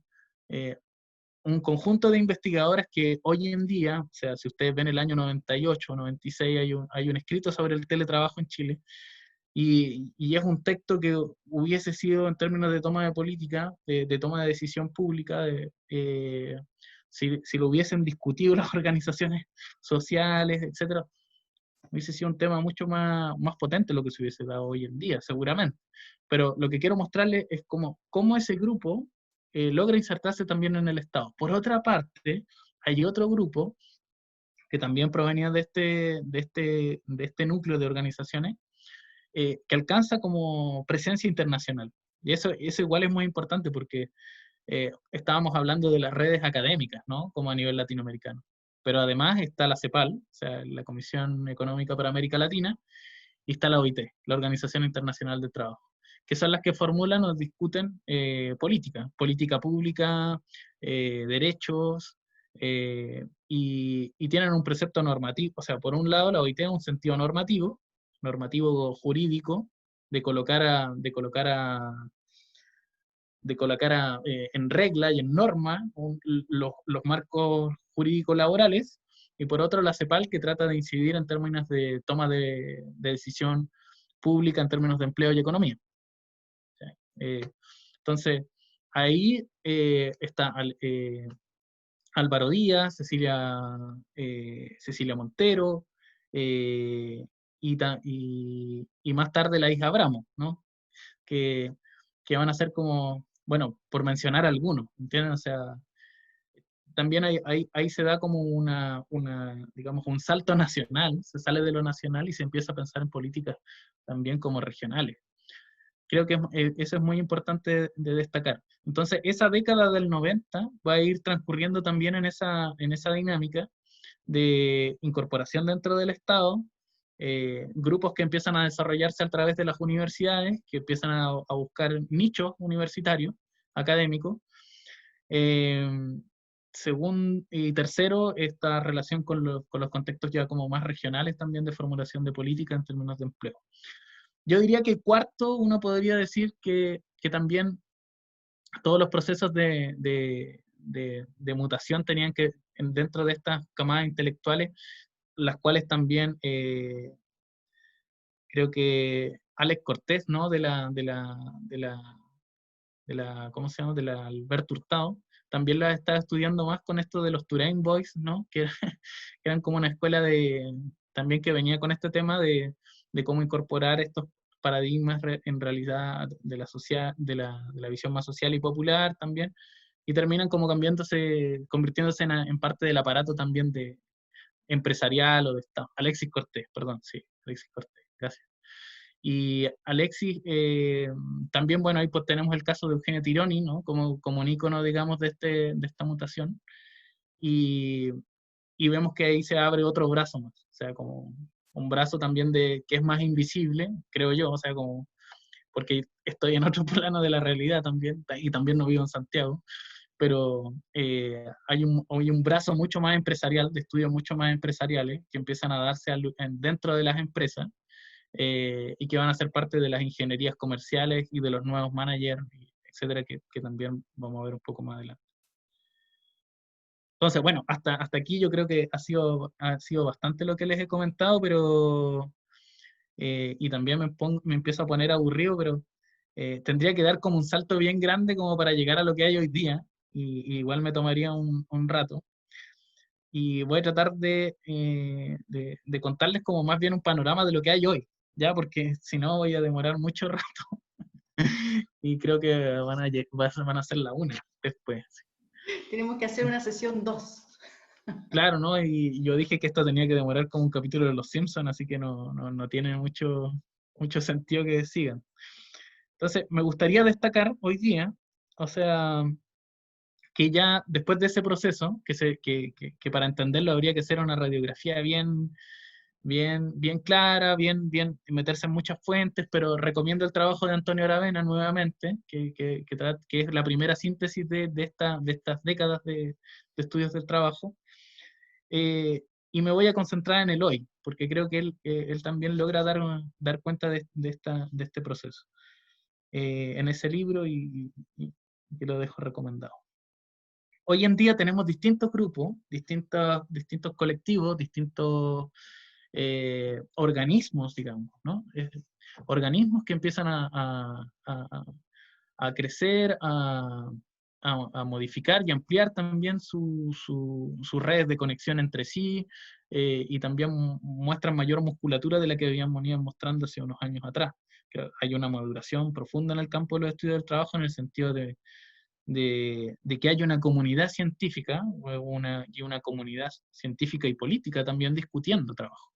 un conjunto de investigadoras que hoy en día, o sea, si ustedes ven el año 98 o 96, hay un escrito sobre el teletrabajo en Chile, y es un texto que hubiese sido en términos de toma de política, de toma de decisión pública, si lo hubiesen discutido las organizaciones sociales, etcétera, hubiese sido un tema mucho más potente lo que se hubiese dado hoy en día, seguramente. Pero lo que quiero mostrarles es cómo ese grupo logra insertarse también en el Estado. Por otra parte, hay otro grupo que también provenía de este núcleo de organizaciones que alcanza como presencia internacional. Y eso igual es muy importante porque estábamos hablando de las redes académicas, ¿no? Como a nivel latinoamericano. Pero además está la CEPAL, o sea, la Comisión Económica para América Latina, y está la OIT, la Organización Internacional del Trabajo, que son las que formulan o discuten política pública, derechos, y tienen un precepto normativo. O sea, por un lado, la OIT es un sentido normativo jurídico, en regla y en norma los marcos jurídicos laborales, y por otro la CEPAL, que trata de incidir en términos de toma de decisión pública en términos de empleo y economía. ¿Sí? Entonces, ahí está Álvaro Díaz, Cecilia Montero, y más tarde la hija Abramo, ¿no? Que, que van a ser como, bueno, por mencionar algunos, ¿entienden? O sea, también ahí se da como digamos, un salto nacional, se sale de lo nacional y se empieza a pensar en políticas también como regionales. Creo que eso es muy importante de destacar. Entonces, esa década del 90 va a ir transcurriendo también en esa dinámica de incorporación dentro del Estado, grupos que empiezan a desarrollarse a través de las universidades, que empiezan a buscar nichos universitarios, académicos. Y tercero, esta relación con los contextos ya como más regionales también de formulación de política en términos de empleo. Yo diría que cuarto, uno podría decir que también todos los procesos de mutación tenían que, dentro de estas camadas intelectuales, las cuales también creo que Alex Cortés, ¿no? ¿Cómo se llama? De la Alberto Hurtado, también la estaba estudiando más con esto de los Turain Boys, ¿no? Que eran como una escuela también que venía con este tema de cómo incorporar estos paradigmas en realidad de la visión más social y popular también, y terminan como convirtiéndose en parte del aparato también de empresarial o de Estado. Alexis Cortés, perdón, sí, Alexis Cortés, gracias. Y Alexis, también, bueno, ahí pues tenemos el caso de Eugenio Tironi, ¿no? Como un ícono, digamos, de esta mutación. Y vemos que ahí se abre otro brazo más, o sea, como un brazo también que es más invisible, creo yo, o sea, como porque estoy en otro plano de la realidad también, y también no vivo en Santiago, pero hay un brazo mucho más empresarial, de estudios mucho más empresariales, que empiezan a darse dentro de las empresas, y que van a ser parte de las ingenierías comerciales y de los nuevos managers, etcétera, que también vamos a ver un poco más adelante. Entonces, bueno, hasta aquí yo creo que ha sido bastante lo que les he comentado, pero y también me empiezo a poner aburrido, pero tendría que dar como un salto bien grande como para llegar a lo que hay hoy día, y igual me tomaría un rato. Y voy a tratar de contarles como más bien un panorama de lo que hay hoy, ¿ya? Porque si no voy a demorar mucho rato y creo que van a ser la una después. Tenemos que hacer una sesión 2. Claro, ¿no? Y yo dije que esto tenía que demorar como un capítulo de Los Simpsons, así que no tiene mucho sentido que sigan. Entonces, me gustaría destacar hoy día, o sea, que ya después de ese proceso, que para entenderlo habría que hacer una radiografía bien clara, bien meterse en muchas fuentes, pero recomiendo el trabajo de Antonio Aravena nuevamente, que es la primera síntesis de estas décadas de estudios del trabajo. Y me voy a concentrar en el hoy, porque creo que él también logra dar cuenta de este proceso en ese libro y que lo dejo recomendado. Hoy en día tenemos distintos grupos, distintos colectivos, distintos organismos, digamos, ¿no? Organismos que empiezan a crecer, a modificar y ampliar también sus redes de conexión entre sí, y también muestran mayor musculatura de la que habían venido mostrando hace unos años atrás. Que hay una maduración profunda en el campo de los estudios del trabajo en el sentido de que haya una comunidad científica y una comunidad científica y política también discutiendo trabajo.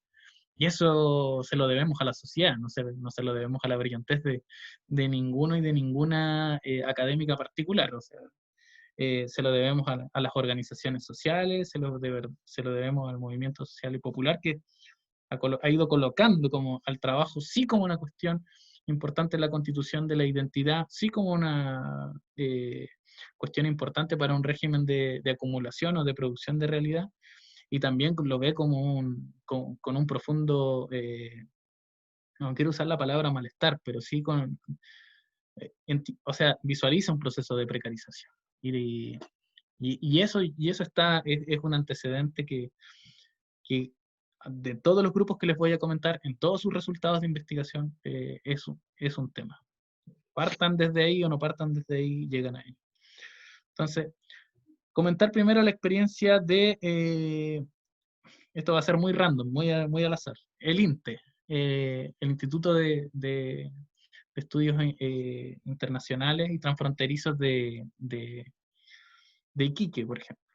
Y eso se lo debemos a la sociedad, no se lo debemos a la brillantez de ninguno y de ninguna académica particular. O sea, se lo debemos a las organizaciones sociales, se lo debemos al movimiento social y popular que ha ido colocando como al trabajo sí como una cuestión importante en la constitución de la identidad, sí como una cuestión importante para un régimen de acumulación o de producción de realidad, y también lo ve como con un profundo, no quiero usar la palabra malestar, pero sí o sea, visualiza un proceso de precarización. Y eso es un antecedente que de todos los grupos que les voy a comentar, en todos sus resultados de investigación, es un tema. Partan desde ahí o no partan desde ahí, llegan ahí. Entonces, comentar primero la experiencia esto va a ser muy random, muy al azar, el INTE, el Instituto de Estudios Internacionales y Transfronterizos de Iquique, por ejemplo.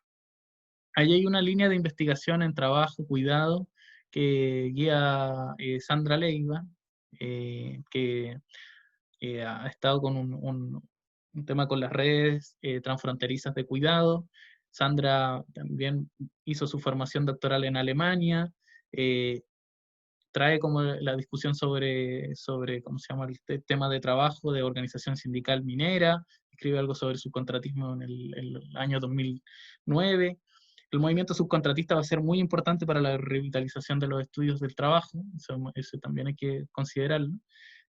Ahí hay una línea de investigación en trabajo, cuidado, que guía Sandra Leiva, que ha estado con un tema con las redes transfronterizas de cuidado. Sandra también hizo su formación doctoral en Alemania, eh, trae como la discusión sobre ¿cómo se llama? El tema de trabajo de organización sindical minera, escribe algo sobre subcontratismo en el año 2009. El movimiento subcontratista va a ser muy importante para la revitalización de los estudios del trabajo, eso también hay que considerarlo,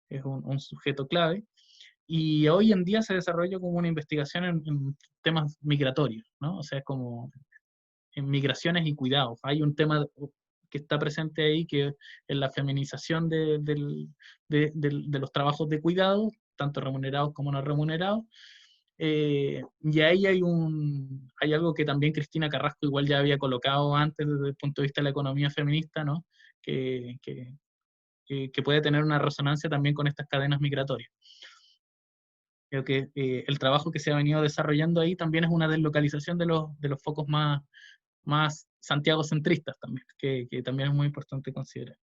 es un sujeto clave. Y hoy en día se desarrolla como una investigación en temas migratorios, ¿no? O sea, como en migraciones y cuidados. Hay un tema que está presente ahí, que es la feminización de los trabajos de cuidado, tanto remunerados como no remunerados. Y ahí hay algo que también Cristina Carrasco igual ya había colocado antes desde el punto de vista de la economía feminista, ¿no? Que puede tener una resonancia también con estas cadenas migratorias. Creo que el trabajo que se ha venido desarrollando ahí también es una deslocalización de los focos más santiago-centristas también, que también es muy importante considerar.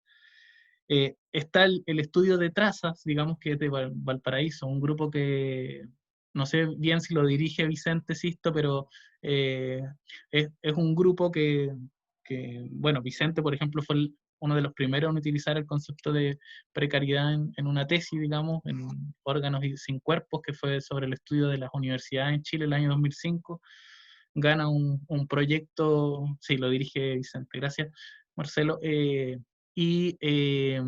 Está el estudio de trazas, digamos que es de Valparaíso, un grupo que no sé bien si lo dirige Vicente Sisto, pero es un grupo bueno, Vicente, por ejemplo, fue uno de los primeros en utilizar el concepto de precariedad en una tesis, digamos, en órganos sin cuerpos, que fue sobre el estudio de las universidades en Chile el año 2005. Gana un proyecto, sí, lo dirige Vicente, gracias, Marcelo, y, eh,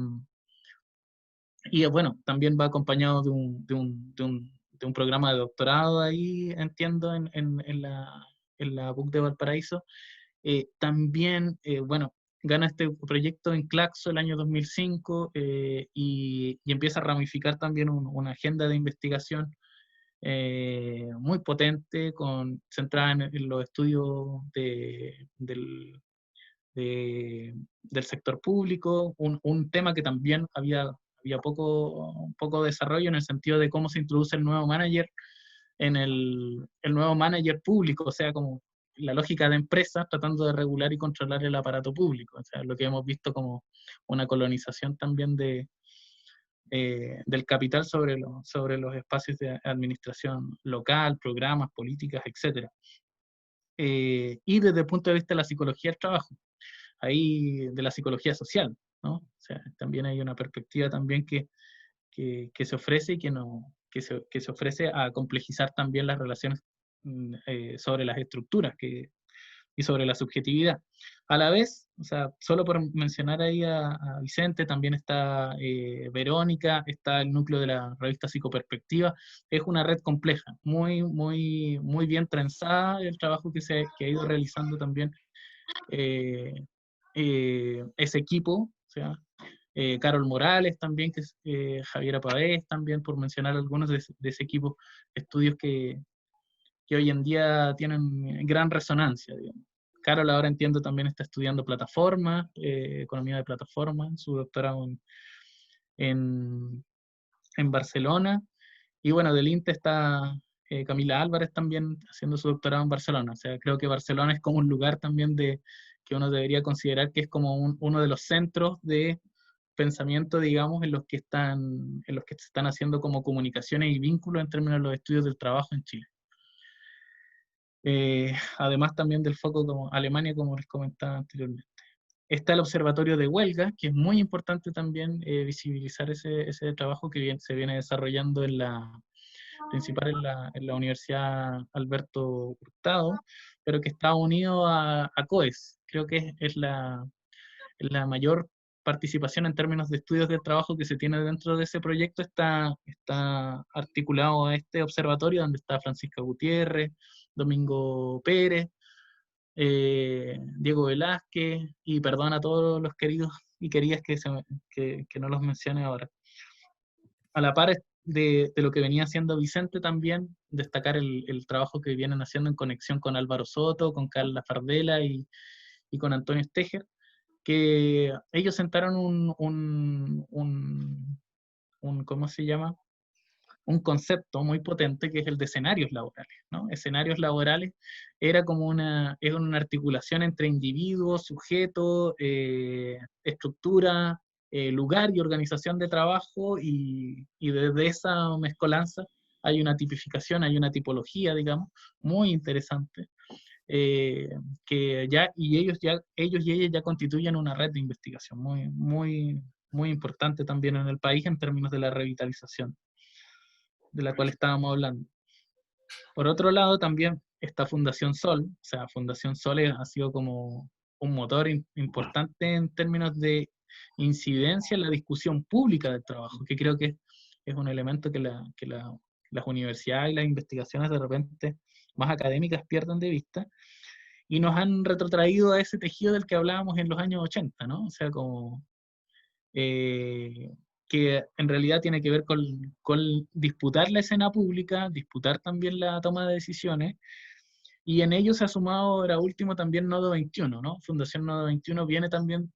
y bueno, también va acompañado de un programa de doctorado ahí, entiendo, en la PUC de Valparaíso. También, bueno, gana este proyecto en Claxo el año 2005 y empieza a ramificar también una agenda de investigación muy potente, centrada en los estudios del sector público, un tema que también había poco desarrollo en el sentido de cómo se introduce el nuevo manager el nuevo manager público, o sea, como la lógica de empresa tratando de regular y controlar el aparato público, o sea, lo que hemos visto como una colonización también del capital sobre los espacios de administración local, programas, políticas, etc. Y desde el punto de vista de la psicología del trabajo, ahí de la psicología social, ¿no? O sea, también hay una perspectiva también que se ofrece y que se ofrece a complejizar también las relaciones sobre las estructuras y sobre la subjetividad. A la vez, o sea, solo por mencionar ahí a Vicente, también está Verónica, está el núcleo de la revista Psicoperspectiva. Es una red compleja, muy bien trenzada el trabajo que ha ido realizando también ese equipo, o sea, Carol Morales también, que es Javiera Pavés también, por mencionar algunos de ese equipo, estudios que hoy en día tienen gran resonancia, digamos. Carol ahora entiendo también está estudiando plataformas, economía de plataformas, su doctorado en, en Barcelona, y bueno, del INTE está Camila Álvarez también haciendo su doctorado en Barcelona. O sea, creo que Barcelona es como un lugar también que uno debería considerar que es como uno de los centros de pensamiento, digamos, en los que se están haciendo como comunicaciones y vínculos en términos de los estudios del trabajo en Chile. Además también del foco como Alemania, como les comentaba anteriormente. Está el Observatorio de Huelga, que es muy importante también visibilizar ese trabajo que se viene desarrollando principal en la Universidad Alberto Hurtado, pero que está unido a COES. Creo que es la mayor participación en términos de estudios del trabajo que se tiene dentro de ese proyecto. Está articulado a este observatorio donde está Francisca Gutiérrez, Domingo Pérez, Diego Velázquez, y perdón a todos los queridos y queridas que no los mencione ahora. A la par de lo que venía haciendo Vicente también, destacar el trabajo que vienen haciendo en conexión con Álvaro Soto, con Carla Fardela y con Antonio Steger, que ellos sentaron ¿cómo se llama? Un concepto muy potente que es el de escenarios laborales, ¿no? Escenarios laborales era como es una articulación entre individuo, sujeto, estructura, lugar y organización de trabajo, y desde esa mezcolanza hay una tipificación, hay una tipología, digamos, muy interesante, y ellos y ellas ya constituyen una red de investigación muy importante también en el país en términos de la revitalización de la cual estábamos hablando. Por otro lado, también está Fundación Sol, o sea, Fundación Sol ha sido como un motor importante en términos de incidencia en la discusión pública del trabajo, que creo que es un elemento que las universidades y las investigaciones de repente más académicas pierden de vista, y nos han retrotraído a ese tejido del que hablábamos en los años 80, ¿no? O sea, como que en realidad tiene que ver con disputar la escena pública, disputar también la toma de decisiones, y en ello se ha sumado ahora último también Nodo 21, ¿no? Fundación Nodo 21 viene también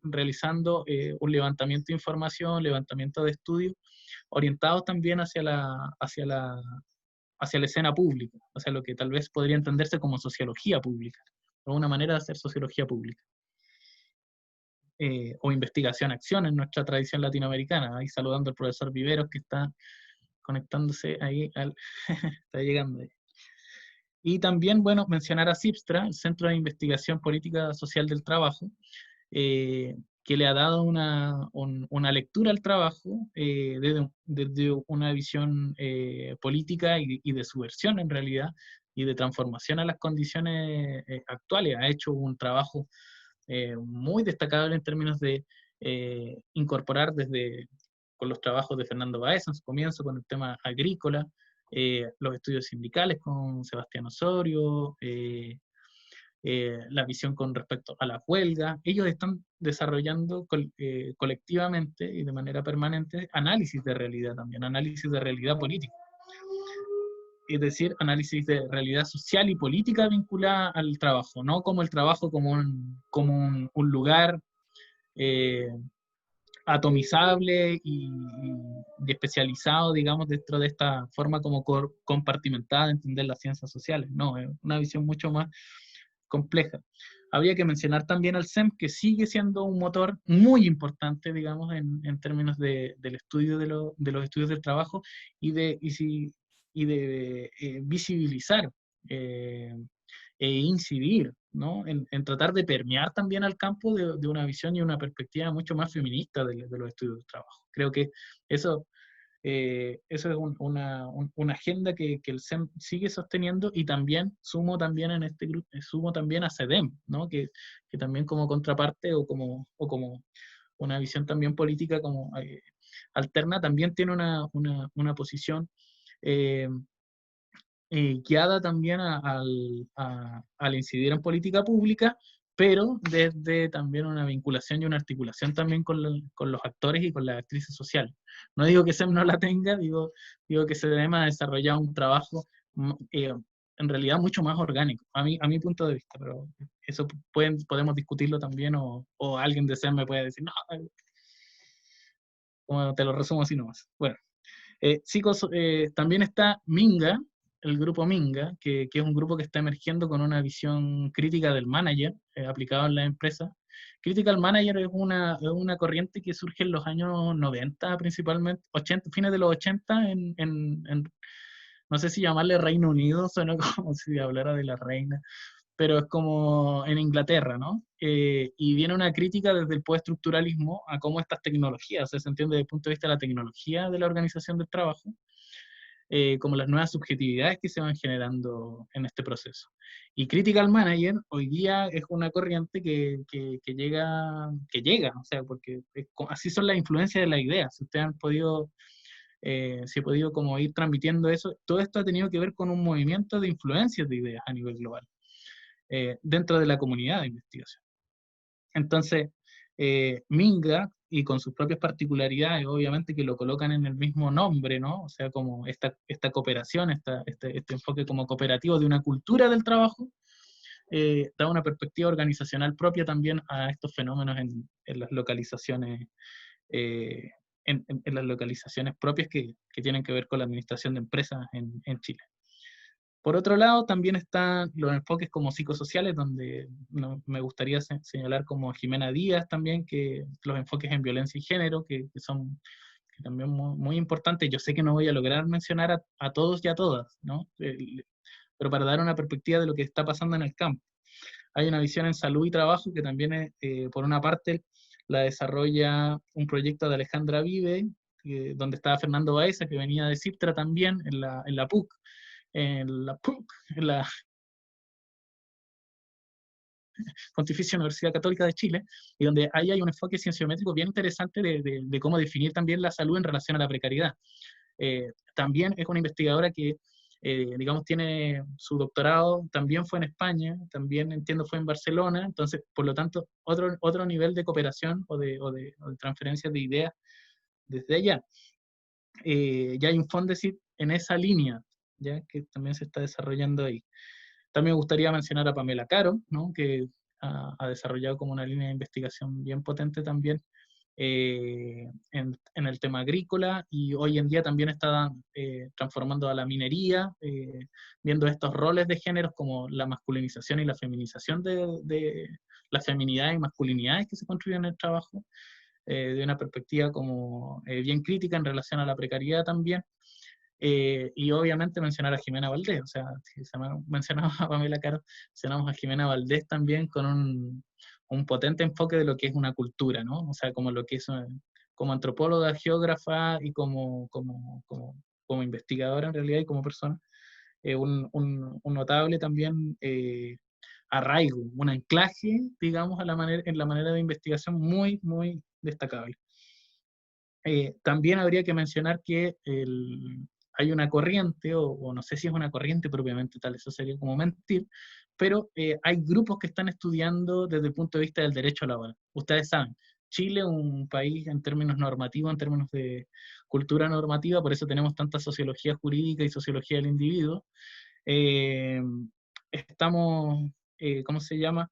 realizando un levantamiento de información, levantamiento de estudios, orientados también hacia la escena pública, hacia lo que tal vez podría entenderse como sociología pública, o una manera de hacer sociología pública. O investigación-acción en nuestra tradición latinoamericana. Ahí saludando al profesor Viveros que está conectándose ahí, está llegando ahí. Y también, bueno, mencionar a CIPSTRA, el Centro de Investigación Política Social del Trabajo, que le ha dado una lectura al trabajo desde una visión política y de subversión en realidad, y de transformación a las condiciones actuales. Ha hecho un trabajo muy destacable en términos de incorporar con los trabajos de Fernando Baeza en su comienzo, con el tema agrícola, los estudios sindicales con Sebastián Osorio, la visión con respecto a la huelga. Ellos están desarrollando colectivamente y de manera permanente análisis de realidad también, análisis de realidad política. es decir, análisis de realidad social y política vinculada al trabajo, no como el trabajo como un lugar eh, atomizable y especializado, digamos, dentro de esta forma como compartimentada de entender las ciencias sociales. No, es una visión mucho más compleja. Habría que mencionar también al SEM, que sigue siendo un motor muy importante, digamos, en términos del estudio de los estudios del trabajo y de visibilizar eh, e incidir, ¿no? En tratar de permear también al campo de una visión y una perspectiva mucho más feminista de los estudios del trabajo. Creo que eso eso es una agenda que el SEM sigue sosteniendo, y también sumo también en este grupo, sumo también a CEDEM, ¿no? Que también como contraparte o como una visión también política como alterna, también tiene una posición eh, guiada también al incidir en política pública, pero desde también una vinculación y una articulación también con los actores y con las actrices sociales. No digo que SEM no la tenga, digo que SEDEM ha desarrollado un trabajo en realidad mucho más orgánico, a mi punto de vista, pero eso podemos discutirlo también, o alguien de SEM me puede decir, no, como te lo resumo así nomás. Bueno, también está Minga, el grupo Minga, que es un grupo que está emergiendo con una visión crítica del manager aplicado en la empresa. Critical Manager es una corriente que surge en los años 90 principalmente, 80, fines de los 80 no sé si llamarle Reino Unido, suena como si hablara de la reina, pero es como en Inglaterra, ¿no? Y viene una crítica desde el postestructuralismo a cómo estas tecnologías, o sea, se entiende desde el punto de vista de la tecnología de la organización del trabajo, como las nuevas subjetividades que se van generando en este proceso. Y Critical Manager hoy día es una corriente que llega, o sea, porque así son las influencias de las ideas. Si ustedes han podido si he podido como ir transmitiendo eso, todo esto ha tenido que ver con un movimiento de influencias de ideas a nivel global, dentro de la comunidad de investigación. Entonces, Minga, y con sus propias particularidades, obviamente que lo colocan en el mismo nombre, ¿no? O sea, como esta cooperación, este enfoque como cooperativo de una cultura del trabajo, da una perspectiva organizacional propia también a estos fenómenos en las localizaciones eh, en las localizaciones propias que tienen que ver con la administración de empresas en Chile. Por otro lado, también están los enfoques como psicosociales, donde me gustaría señalar como Jimena Díaz también, que los enfoques en violencia y género, que son que también muy importantes. Yo sé que no voy a lograr mencionar a todos y a todas, ¿no? Pero para dar una perspectiva de lo que está pasando en el campo. Hay una visión en salud y trabajo que también, por una parte, la desarrolla un proyecto de Alejandra Vive, donde estaba Fernando Baeza, que venía de CIPTRA también, en la PUC, en la Pontificia Universidad Católica de Chile, y donde ahí hay un enfoque cienciométrico bien interesante de cómo definir también la salud en relación a la precariedad. También es una investigadora que, digamos, tiene su doctorado, también fue en España, también entiendo fue en Barcelona, entonces, por lo tanto, otro nivel de cooperación o de transferencia de ideas desde allá. Ya hay un Fondesit en esa línea, ya que también se está desarrollando ahí. También me gustaría mencionar a Pamela Caro, ¿no? Que ha desarrollado como una línea de investigación bien potente también en el tema agrícola, y hoy en día también está transformando a la minería, viendo estos roles de géneros como la masculinización y la feminización de las feminidades y masculinidades que se construyen en el trabajo, de una perspectiva como bien crítica en relación a la precariedad también. Y obviamente mencionar a Jimena Valdés, o sea, si mencionamos a Pamela Caro, mencionamos a Jimena Valdés también con un potente enfoque de lo que es una cultura, ¿no? O sea, como lo que es como antropóloga, geógrafa y como investigadora en realidad y como persona, un notable también arraigo, un anclaje, digamos, en la manera de investigación muy, muy destacable. También habría que mencionar que hay una corriente, o no sé si es una corriente propiamente tal, eso sería como mentir, pero hay grupos que están estudiando desde el punto de vista del derecho laboral. Ustedes saben, Chile, un país en términos normativos, en términos de cultura normativa, por eso tenemos tanta sociología jurídica y sociología del individuo. Estamos, ¿cómo se llama?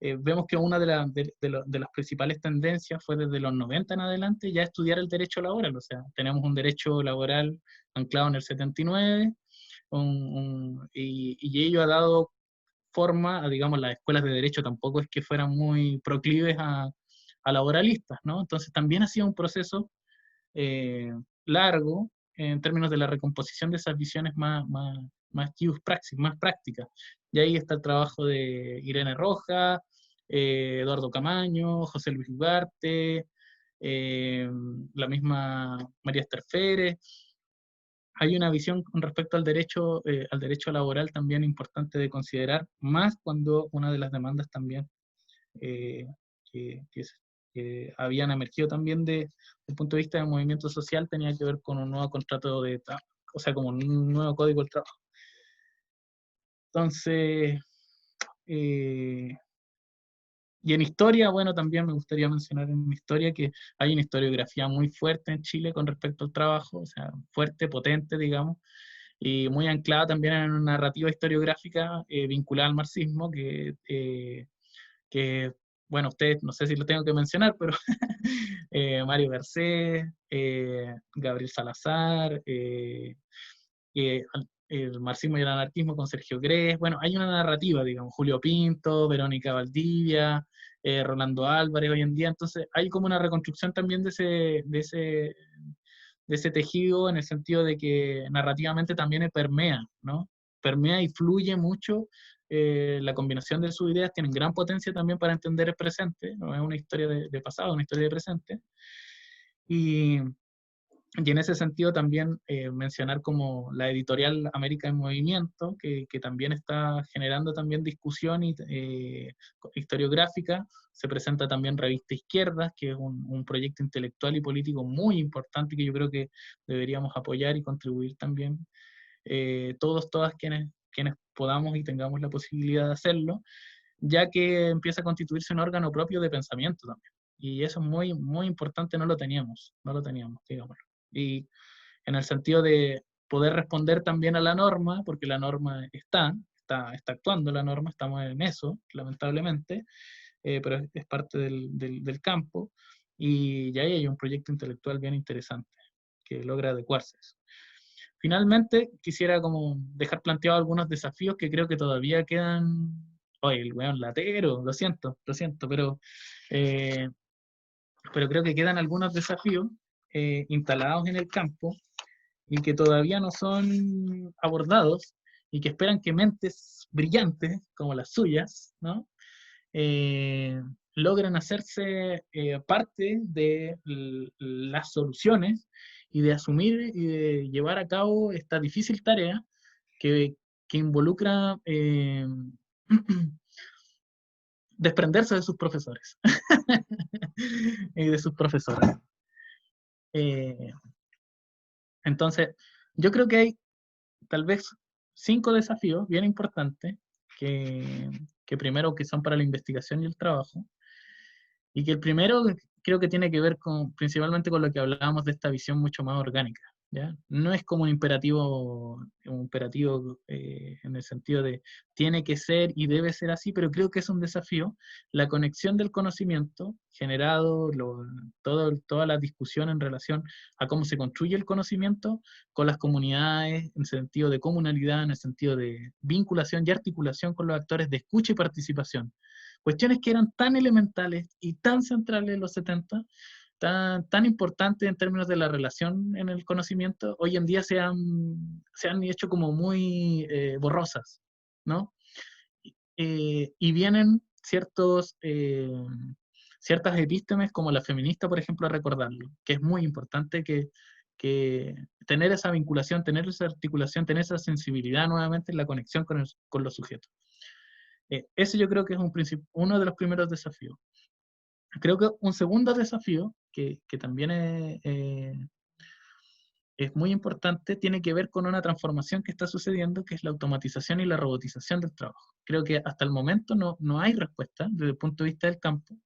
Vemos que una de las principales tendencias fue desde los 90 en adelante ya estudiar el derecho laboral, o sea, tenemos un derecho laboral anclado en el 79, y ello ha dado forma a, digamos, las escuelas de derecho tampoco es que fueran muy proclives a laboralistas, ¿no? Entonces también ha sido un proceso largo en términos de la recomposición de esas visiones más use praxis, más prácticas. Y ahí está el trabajo de Irene Rojas, Eduardo Camaño, José Luis Ugarte, la misma María Esther Férez. Hay una visión con respecto al derecho laboral también importante de considerar, más cuando una de las demandas también eh, que habían emergido también desde el punto de vista del movimiento social tenía que ver con un nuevo contrato de trabajo, o sea, como un nuevo código del trabajo. Entonces, eh, y en historia, bueno, también me gustaría mencionar en historia que hay una historiografía muy fuerte en Chile con respecto al trabajo, o sea, fuerte, potente, digamos, y muy anclada también en una narrativa historiográfica vinculada al marxismo, que, bueno, ustedes, no sé si lo tengo que mencionar, pero Mario Garcés, Gabriel Salazar, el marxismo y el anarquismo con Sergio Grés, bueno, hay una narrativa, digamos, Julio Pinto, Verónica Valdivia, Rolando Álvarez hoy en día, entonces hay como una reconstrucción también de ese tejido en el sentido de que narrativamente también permea, ¿no? Permea y fluye mucho. La combinación de sus ideas tienen gran potencia también para entender el presente, no es una historia de pasado, es una historia de presente. Y en ese sentido también mencionar como la editorial América en Movimiento, que también está generando también discusión historiográfica. Se presenta también Revista Izquierdas, que es un proyecto intelectual y político muy importante que yo creo que deberíamos apoyar y contribuir también todas quienes podamos y tengamos la posibilidad de hacerlo, ya que empieza a constituirse un órgano propio de pensamiento también. Y eso es muy, muy importante, no lo teníamos, digamos. Y en el sentido de poder responder también a la norma, porque la norma está actuando la norma, estamos en eso, lamentablemente, pero es parte del campo, y ahí hay un proyecto intelectual bien interesante que logra adecuarse a eso. Finalmente, quisiera como dejar planteados algunos desafíos que creo que todavía quedan. Oye, el weón latero, lo siento, eh, pero creo que quedan algunos desafíos instalados en el campo y que todavía no son abordados y que esperan que mentes brillantes como las suyas, ¿no? Eh, logren hacerse parte de las soluciones y de asumir y de llevar a cabo esta difícil tarea que, que involucra desprenderse de sus profesores y de sus profesoras. Eh, entonces, yo creo que hay tal vez 5 desafíos bien importantes que primero que son para la investigación y el trabajo, y que el primero creo que tiene que ver principalmente con lo que hablábamos de esta visión mucho más orgánica, ¿ya? No es como un imperativo en el sentido de tiene que ser y debe ser así, pero creo que es un desafío la conexión del conocimiento generado, toda la discusión en relación a cómo se construye el conocimiento con las comunidades, en el sentido de comunalidad, en el sentido de vinculación y articulación con los actores de escucha y participación. Cuestiones que eran tan elementales y tan centrales en los 70, tan importantes en términos de la relación en el conocimiento, hoy en día se han hecho como muy borrosas, ¿no? Y vienen ciertas epístomes como la feminista, por ejemplo, a recordarlo, que es muy importante que tener esa vinculación, tener esa articulación, tener esa sensibilidad nuevamente en la conexión con los sujetos. Ese yo creo que es uno de los primeros desafíos. Creo que un segundo desafío, que también es muy importante, tiene que ver con una transformación que está sucediendo, que es la automatización y la robotización del trabajo. Creo que hasta el momento no hay respuesta desde el punto de vista del campo,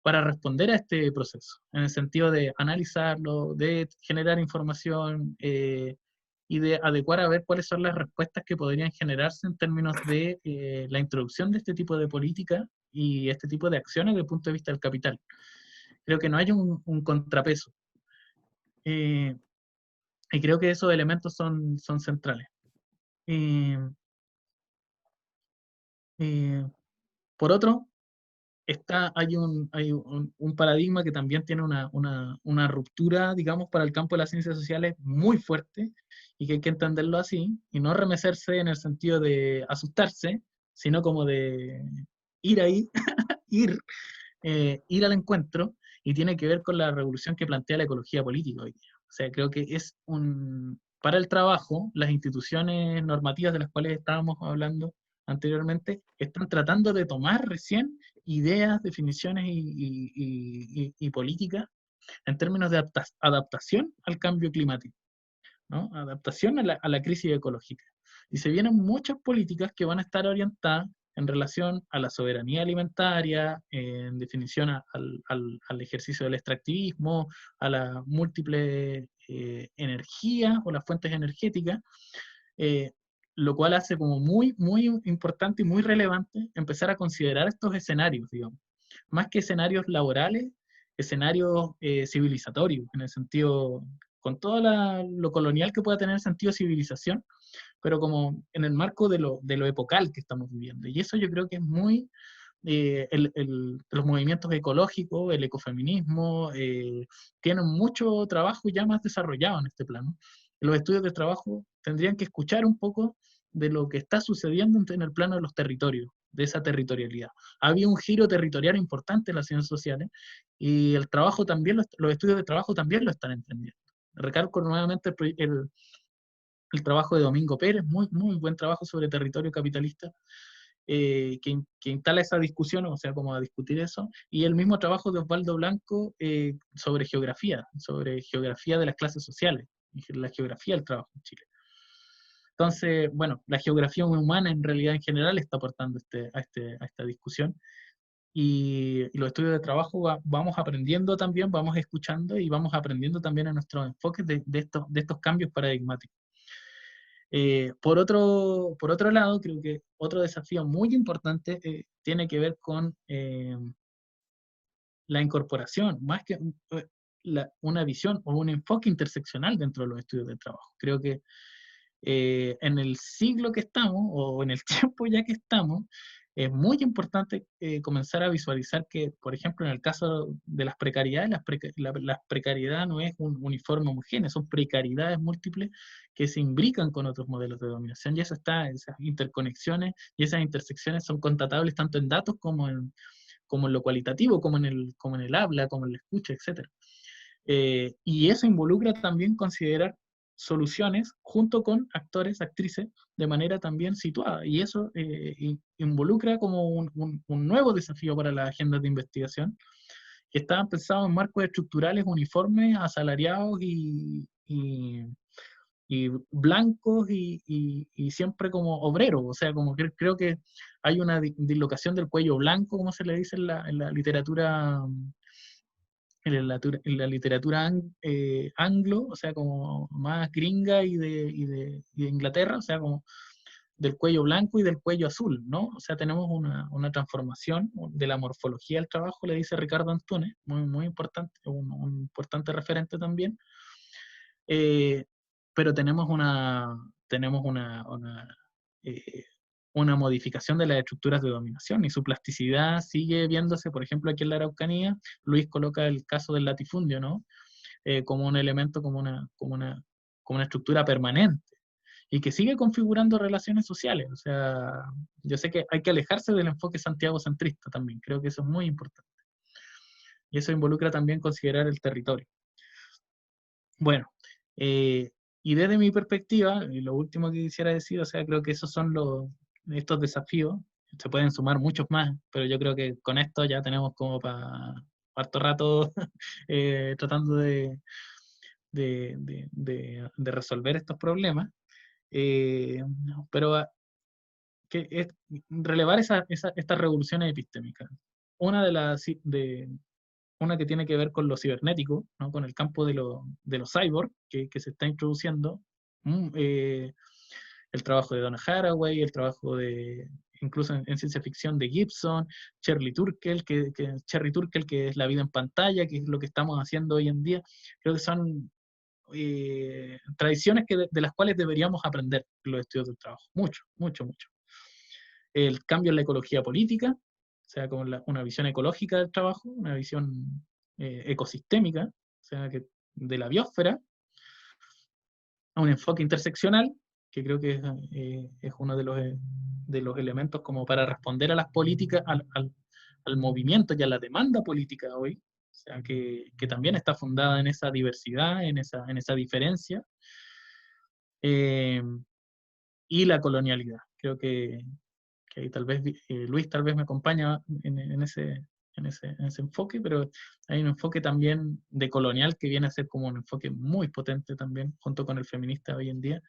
para responder a este proceso, en el sentido de analizarlo, de generar información y de adecuar a ver cuáles son las respuestas que podrían generarse en términos de la introducción de este tipo de política y este tipo de acciones desde el punto de vista del capital. Creo que no hay un contrapeso. Eh, y creo que esos elementos son centrales. Eh, eh, por otro, hay un paradigma que también tiene una ruptura, digamos, para el campo de las ciencias sociales muy fuerte y que hay que entenderlo así y no remecerse en el sentido de asustarse, sino como de ir ahí, ir, ir al encuentro, y tiene que ver con la revolución que plantea la ecología política hoy día. O sea, creo que para el trabajo, las instituciones normativas de las cuales estábamos hablando anteriormente, están tratando de tomar recién ideas, definiciones y políticas en términos de adaptación al cambio climático, ¿no? Adaptación a la crisis ecológica. Y se vienen muchas políticas que van a estar orientadas en relación a la soberanía alimentaria, en definición al ejercicio del extractivismo, a la múltiple energía o las fuentes energéticas, eh, lo cual hace como muy, muy importante y muy relevante empezar a considerar estos escenarios, digamos, más que escenarios laborales, escenarios civilizatorios, en el sentido, con todo lo colonial que pueda tener sentido de civilización, pero como en el marco de lo epocal que estamos viviendo. Y eso yo creo que es muy, los movimientos ecológicos, el ecofeminismo, tienen mucho trabajo ya más desarrollado en este plano. Los estudios de trabajo tendrían que escuchar un poco de lo que está sucediendo en el plano de los territorios, de esa territorialidad. Había un giro territorial importante en las ciencias sociales y el trabajo también, los estudios de trabajo también lo están entendiendo. Recalco nuevamente el trabajo de Domingo Pérez, muy, muy buen trabajo sobre territorio capitalista, que instala esa discusión, o sea, como a discutir eso, y el mismo trabajo de Osvaldo Blanco sobre geografía de las clases sociales, la geografía del trabajo en Chile. Entonces, bueno, la geografía humana en realidad en general está aportando a esta discusión, y los estudios de trabajo vamos aprendiendo también, vamos escuchando y vamos aprendiendo también a nuestros enfoques de estos cambios paradigmáticos. Por otro lado, creo que otro desafío muy importante tiene que ver con la incorporación, más que una visión o un enfoque interseccional dentro de los estudios de trabajo. Creo que en el siglo que estamos, o en el tiempo ya que estamos, es muy importante comenzar a visualizar que, por ejemplo, en el caso de las precariedades, la precariedad no es un uniforme homogéneo, son precariedades múltiples que se imbrican con otros modelos de dominación, y esas interconexiones y esas intersecciones son constatables tanto en datos como en lo cualitativo, como en el habla, como en la escucha, etc. Y eso involucra también considerar soluciones junto con actores, actrices, de manera también situada. Y eso involucra como un nuevo desafío para las agendas de investigación, que estaban pensados en marcos estructurales uniformes, asalariados y blancos y siempre como obreros. O sea, como que creo que hay una dislocación del cuello blanco, como se le dice en la literatura anglo, o sea, como más gringa y de Inglaterra, o sea, como del cuello blanco y del cuello azul, ¿no? O sea, tenemos una transformación de la morfología del trabajo, le dice Ricardo Antunes, muy, muy importante, un importante referente también, eh, pero eh, una modificación de las estructuras de dominación y su plasticidad sigue viéndose, por ejemplo, aquí en la Araucanía. Luis coloca el caso del latifundio, ¿no? Como un elemento, como una estructura permanente y que sigue configurando relaciones sociales. O sea, yo sé que hay que alejarse del enfoque santiago-centrista también, creo que eso es muy importante. Y eso involucra también considerar el territorio. Bueno, y desde mi perspectiva, y lo último que quisiera decir, o sea, creo que esos son estos desafíos. Se pueden sumar muchos más, pero yo creo que con esto ya tenemos como para harto rato tratando de resolver estos problemas. Pero que es relevar estas revoluciones epistémicas. Una una que tiene que ver con lo cibernético, ¿no? Con el campo de los cyborg que se está introduciendo. El trabajo de Donna Haraway, el trabajo de, incluso en ciencia ficción, de Gibson, Cherry Turkle, que es la vida en pantalla, que es lo que estamos haciendo hoy en día. Creo que son tradiciones de las cuales deberíamos aprender en los estudios del trabajo. Mucho, mucho, mucho. El cambio en la ecología política, o sea, con una visión ecológica del trabajo, una visión ecosistémica, o sea, de la biosfera, a un enfoque interseccional, que creo que es uno de los elementos como para responder a las políticas, al movimiento y a la demanda política hoy, o sea, que también está fundada en esa diversidad, en esa diferencia, y la colonialidad. Creo que ahí tal vez Luis tal vez me acompaña en ese enfoque, pero hay un enfoque también de colonial que viene a ser como un enfoque muy potente también, junto con el feminista hoy en día,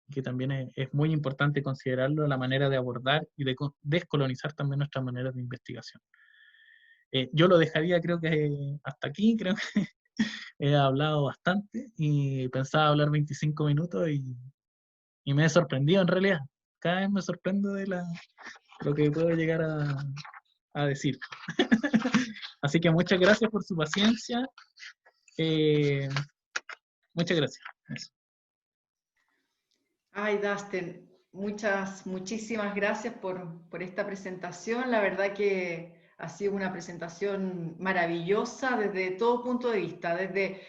que también es muy importante considerarlo a la manera de abordar y de descolonizar también nuestras maneras de investigación. Yo lo dejaría, creo que hasta aquí, creo que he hablado bastante y pensaba hablar 25 minutos y me he sorprendido en realidad. Cada vez me sorprendo de lo que puedo llegar a decir. Así que muchas gracias por su paciencia. Muchas gracias. Eso. Ay, Dustin, muchísimas gracias por esta presentación. La verdad que ha sido una presentación maravillosa desde todo punto de vista, desde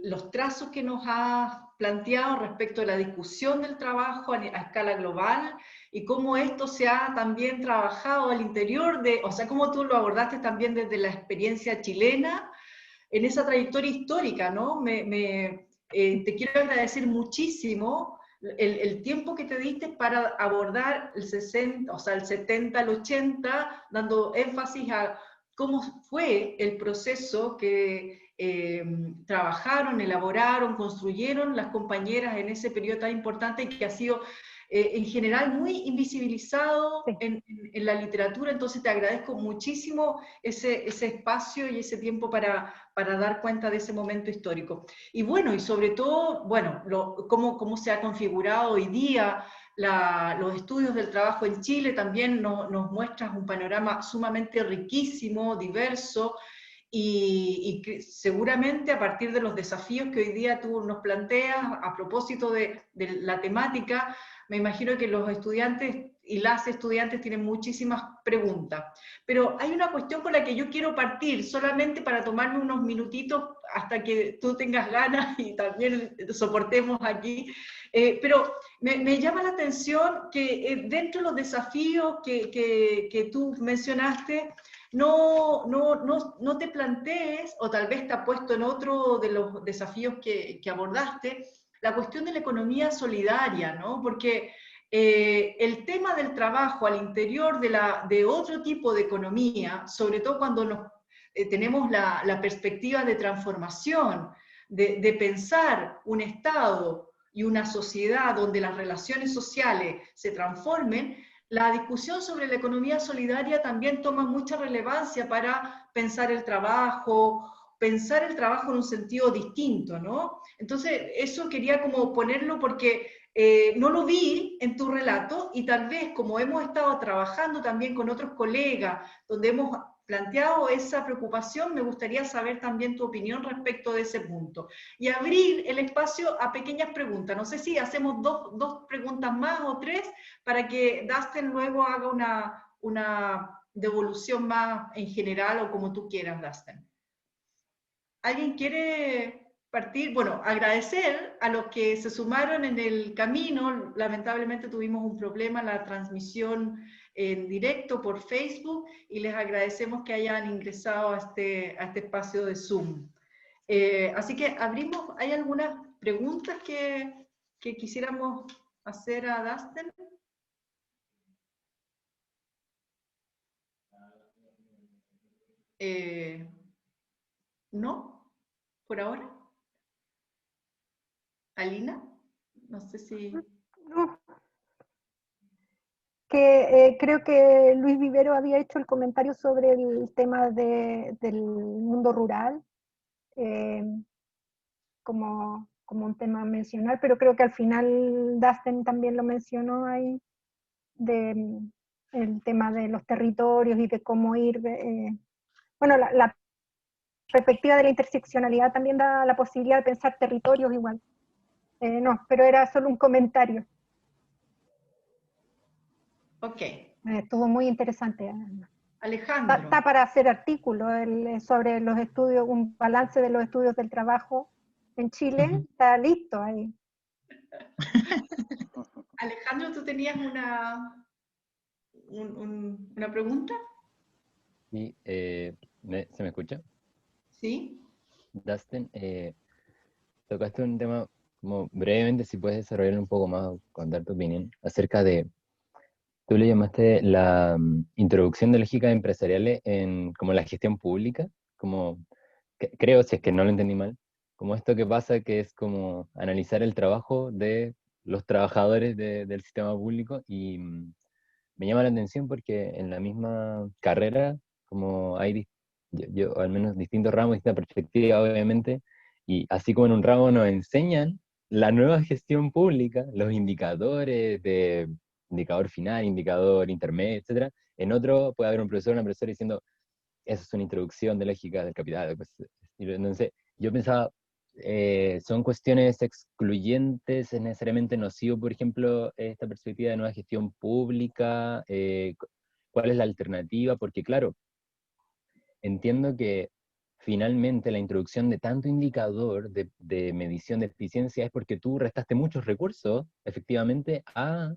los trazos que nos has planteado respecto a la discusión del trabajo a escala global y cómo esto se ha también trabajado al interior de, o sea, cómo tú lo abordaste también desde la experiencia chilena en esa trayectoria histórica, ¿no? Te quiero agradecer muchísimo el tiempo que te diste para abordar el 60, o sea, el 70, el 80, dando énfasis a cómo fue el proceso que trabajaron, elaboraron, construyeron las compañeras en ese periodo tan importante y que ha sido en general muy invisibilizado en la literatura. Entonces te agradezco muchísimo ese espacio y ese tiempo para dar cuenta de ese momento histórico. Y bueno, y sobre todo, bueno, cómo se ha configurado hoy día los estudios del trabajo en Chile, también nos muestras un panorama sumamente riquísimo, diverso, y que seguramente a partir de los desafíos que hoy día tú nos planteas, a propósito de la temática, me imagino que los estudiantes y las estudiantes tienen muchísimas preguntas. Pero hay una cuestión con la que yo quiero partir, solamente para tomarme unos minutitos hasta que tú tengas ganas y también soportemos aquí. Pero me llama la atención que dentro de los desafíos que tú mencionaste, no te plantees, o tal vez te has puesto en otro de los desafíos que abordaste, la cuestión de la economía solidaria, ¿no? Porque el tema del trabajo al interior de otro tipo de economía, sobre todo cuando tenemos la perspectiva de transformación, de pensar un Estado y una sociedad donde las relaciones sociales se transformen, la discusión sobre la economía solidaria también toma mucha relevancia para pensar el trabajo en un sentido distinto, ¿no? Entonces, eso quería como ponerlo porque no lo vi en tu relato y tal vez como hemos estado trabajando también con otros colegas, donde hemos planteado esa preocupación, me gustaría saber también tu opinión respecto de ese punto. Y abrir el espacio a pequeñas preguntas. No sé si hacemos dos preguntas más o tres para que Dustin luego haga una devolución más en general o como tú quieras, Dustin. ¿Alguien quiere partir? Bueno, agradecer a los que se sumaron en el camino. Lamentablemente tuvimos un problema en la transmisión en directo por Facebook y les agradecemos que hayan ingresado a este espacio de Zoom. Así que abrimos, ¿hay algunas preguntas que quisiéramos hacer a Dustin? ¿No? ¿Por ahora? ¿Alina? No sé si... No, que creo que Luis Vivero había hecho el comentario sobre el tema del mundo rural, como un tema a mencionar, pero creo que al final Dustin también lo mencionó ahí, el tema de los territorios y de cómo ir, bueno, la perspectiva de la interseccionalidad también da la posibilidad de pensar territorios igual. No, pero era solo un comentario. Ok. Estuvo muy interesante. Alejandro. Está para hacer artículos sobre los estudios, un balance de los estudios del trabajo en Chile. Está listo ahí. Alejandro, ¿tú tenías una pregunta? Sí, ¿se me escucha? Sí. Dustin, tocaste un tema, como brevemente, si puedes desarrollar un poco más, contar tu opinión, acerca de, tú le llamaste la introducción de lógicas empresariales en como la gestión pública, como, creo, si es que no lo entendí mal, como esto que pasa, que es como analizar el trabajo de los trabajadores del sistema público, y me llama la atención porque en la misma carrera, como hay, al menos distintos ramos, distintas perspectivas, obviamente, y así como en un ramo nos enseñan la nueva gestión pública, los indicadores de indicador final, indicador intermedio, etcétera, en otro puede haber un profesor o una profesora diciendo, eso es una introducción de lógica del capital. Pues, entonces, yo pensaba, ¿son cuestiones excluyentes? ¿Es necesariamente nocivo, por ejemplo, esta perspectiva de nueva gestión pública? ¿Cuál es la alternativa? Porque, claro, entiendo que finalmente la introducción de tanto indicador de medición de eficiencia es porque tú restaste muchos recursos, efectivamente, a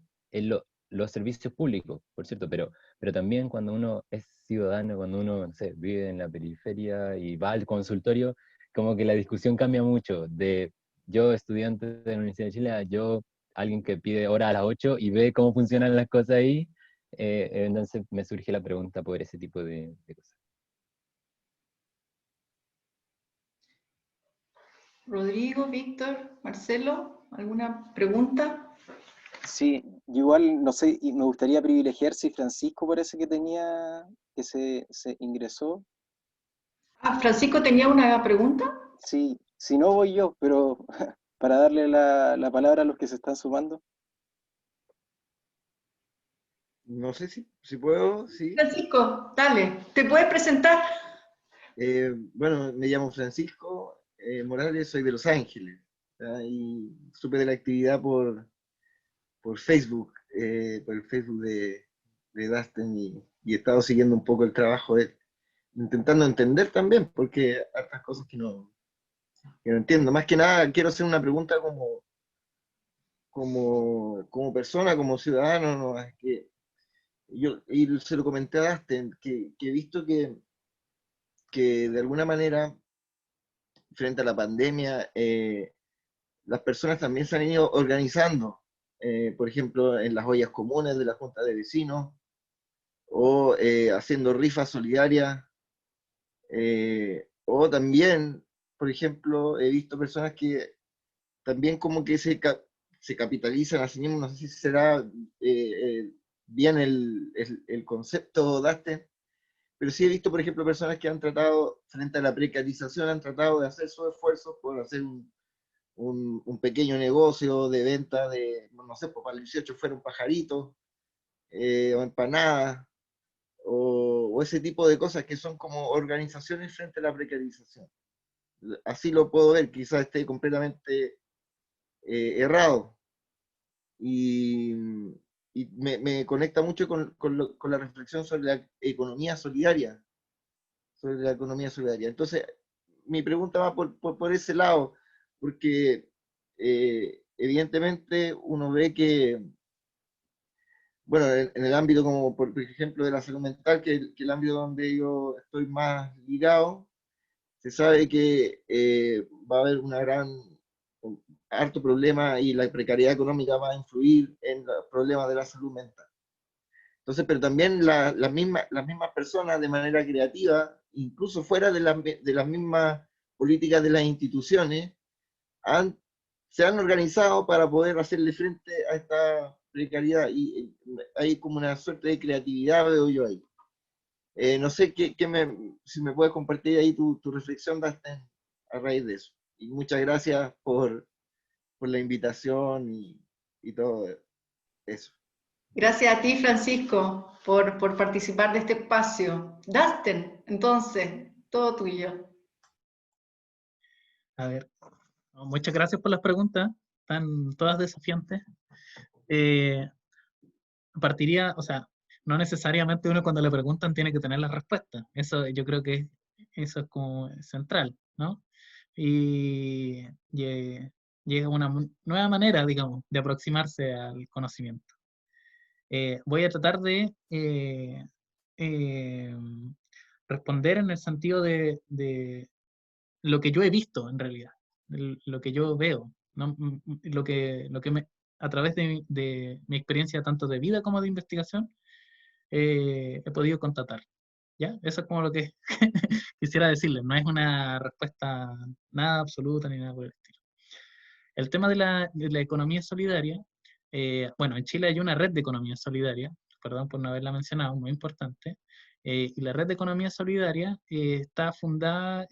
los servicios públicos, por cierto, pero también cuando uno es ciudadano, cuando uno, no sé, vive en la periferia y va al consultorio, como que la discusión cambia mucho, de yo, estudiante de la Universidad de Chile, a yo, alguien que pide hora a las 8 y ve cómo funcionan las cosas ahí, entonces me surge la pregunta por ese tipo de cosas. Rodrigo, Víctor, Marcelo, ¿alguna pregunta? Sí, yo igual, no sé, y me gustaría privilegiar si Francisco parece que se ingresó. Ah, Francisco tenía una pregunta. Sí, si no voy yo, pero para darle la palabra a los que se están sumando. No sé si puedo, sí. Francisco, dale, ¿te puedes presentar? Bueno, me llamo Francisco Morales, soy de Los Ángeles, ¿ya? Y supe de la actividad por Facebook, por el Facebook de Dustin, y he estado siguiendo un poco el trabajo de él, intentando entender también, porque hay otras cosas que no entiendo. Más que nada, quiero hacer una pregunta como persona, como ciudadano, ¿no? Es que yo, y se lo comenté a Dustin, que he visto que de alguna manera, frente a la pandemia, las personas también se han ido organizando, por ejemplo, en las ollas comunes de la Junta de Vecinos, o haciendo rifas solidarias, o también, por ejemplo, he visto personas que también como que se capitalizan a sí mismos, no sé si será bien el concepto Daste, pero sí he visto, por ejemplo, personas que han tratado, frente a la precarización, han tratado de hacer sus esfuerzos por hacer un pequeño negocio de venta de, no sé, pues para el 18 fuera un pajarito, o empanadas, o ese tipo de cosas que son como organizaciones frente a la precarización. Así lo puedo ver, quizás esté completamente errado. Y, y me conecta mucho con la reflexión sobre la economía solidaria, sobre la economía solidaria. Entonces, mi pregunta va por ese lado, porque evidentemente uno ve que, bueno, en el ámbito como por ejemplo de la salud mental, que el ámbito donde yo estoy más ligado, se sabe que va a haber una harto problema y la precariedad económica va a influir en los problemas de la salud mental. Entonces, pero también las mismas personas de manera creativa, incluso fuera de las mismas políticas de las instituciones, han se han organizado para poder hacerle frente a esta precariedad, y hay como una suerte de creatividad, veo yo ahí. No sé si me puedes compartir ahí tu reflexión, Dustin, a raíz de eso. Y muchas gracias por la invitación y todo eso. Gracias a ti, Francisco, por participar de este espacio. Dustin, entonces, todo tuyo. A ver, muchas gracias por las preguntas, están todas desafiantes. Partiría, o sea, no necesariamente uno cuando le preguntan tiene que tener la respuesta. Eso yo creo que eso es como central, ¿no? Y llega una nueva manera, digamos, de aproximarse al conocimiento. Voy a tratar de responder en el sentido de lo que yo he visto en realidad, lo que yo veo, ¿no? Lo que a través de mi experiencia tanto de vida como de investigación he podido constatar. ¿Ya? Eso es como lo que quisiera decirles, no es una respuesta nada absoluta ni nada por el estilo. El tema de la economía solidaria, bueno, en Chile hay una red de economía solidaria, perdón por no haberla mencionado, muy importante, y la red de economía solidaria está fundada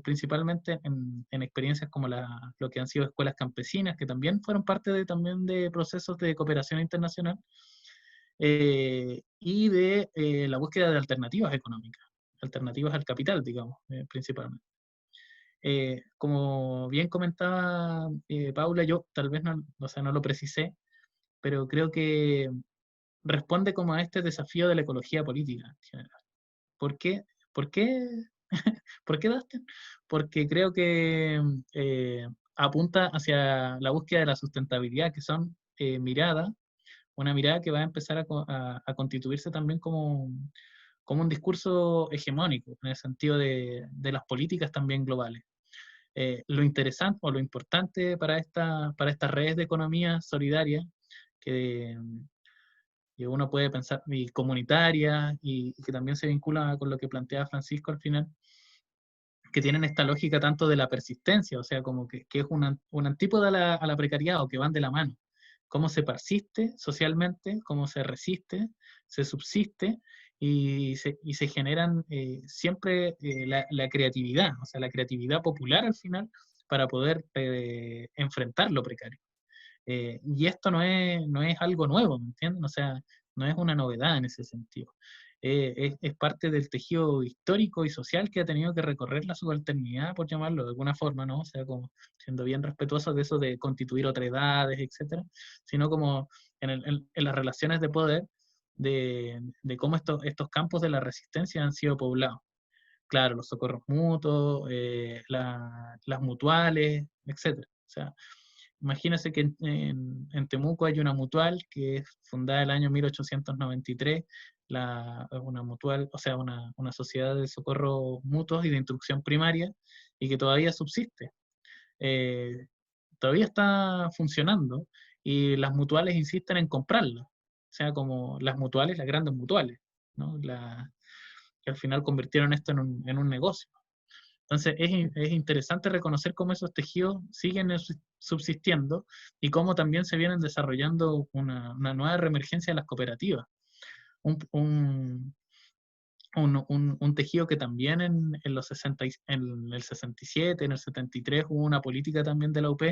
principalmente en experiencias como lo que han sido escuelas campesinas, que también fueron parte también de procesos de cooperación internacional, y de la búsqueda de alternativas económicas, alternativas al capital, digamos, principalmente. Como bien comentaba Paula, yo tal vez no, o sea, no lo precisé, pero creo que responde como a este desafío de la ecología política en general. ¿Por qué? ¿Por qué? ¿Por qué Dustin? Porque creo que apunta hacia la búsqueda de la sustentabilidad, que son miradas, una mirada que va a empezar a constituirse también como un discurso hegemónico, en el sentido de las políticas también globales. Lo interesante o lo importante para estas redes de economía solidaria, que uno puede pensar, y comunitaria, y que también se vincula con lo que planteaba Francisco al final, que tienen esta lógica tanto de la persistencia, o sea, como que es un antípoda a la precariedad, o que van de la mano. Cómo se persiste socialmente, cómo se resiste, se subsiste, y se generan siempre la creatividad, o sea, la creatividad popular al final, para poder enfrentar lo precario. Y esto no es algo nuevo, ¿me entienden? O sea, no es una novedad en ese sentido. Es parte del tejido histórico y social que ha tenido que recorrer la subalternidad, por llamarlo de alguna forma, ¿no? O sea, como siendo bien respetuosos de eso de constituir otredades, etcétera, sino como en las relaciones de poder, de cómo estos campos de la resistencia han sido poblados. Claro, los socorros mutuos, las mutuales, etcétera. O sea, imagínense que en Temuco hay una mutual que es fundada el año 1893, una mutual, o sea, una sociedad de socorro mutuos y de instrucción primaria, y que todavía subsiste. Todavía está funcionando, y las mutuales insisten en comprarla. O sea, como las mutuales, las grandes mutuales, ¿no? Que al final convirtieron esto en un negocio. Entonces es interesante reconocer cómo esos tejidos siguen subsistiendo, y cómo también se vienen desarrollando una nueva reemergencia de las cooperativas. Un tejido que también en el 67, en el 73 hubo una política también de la UP,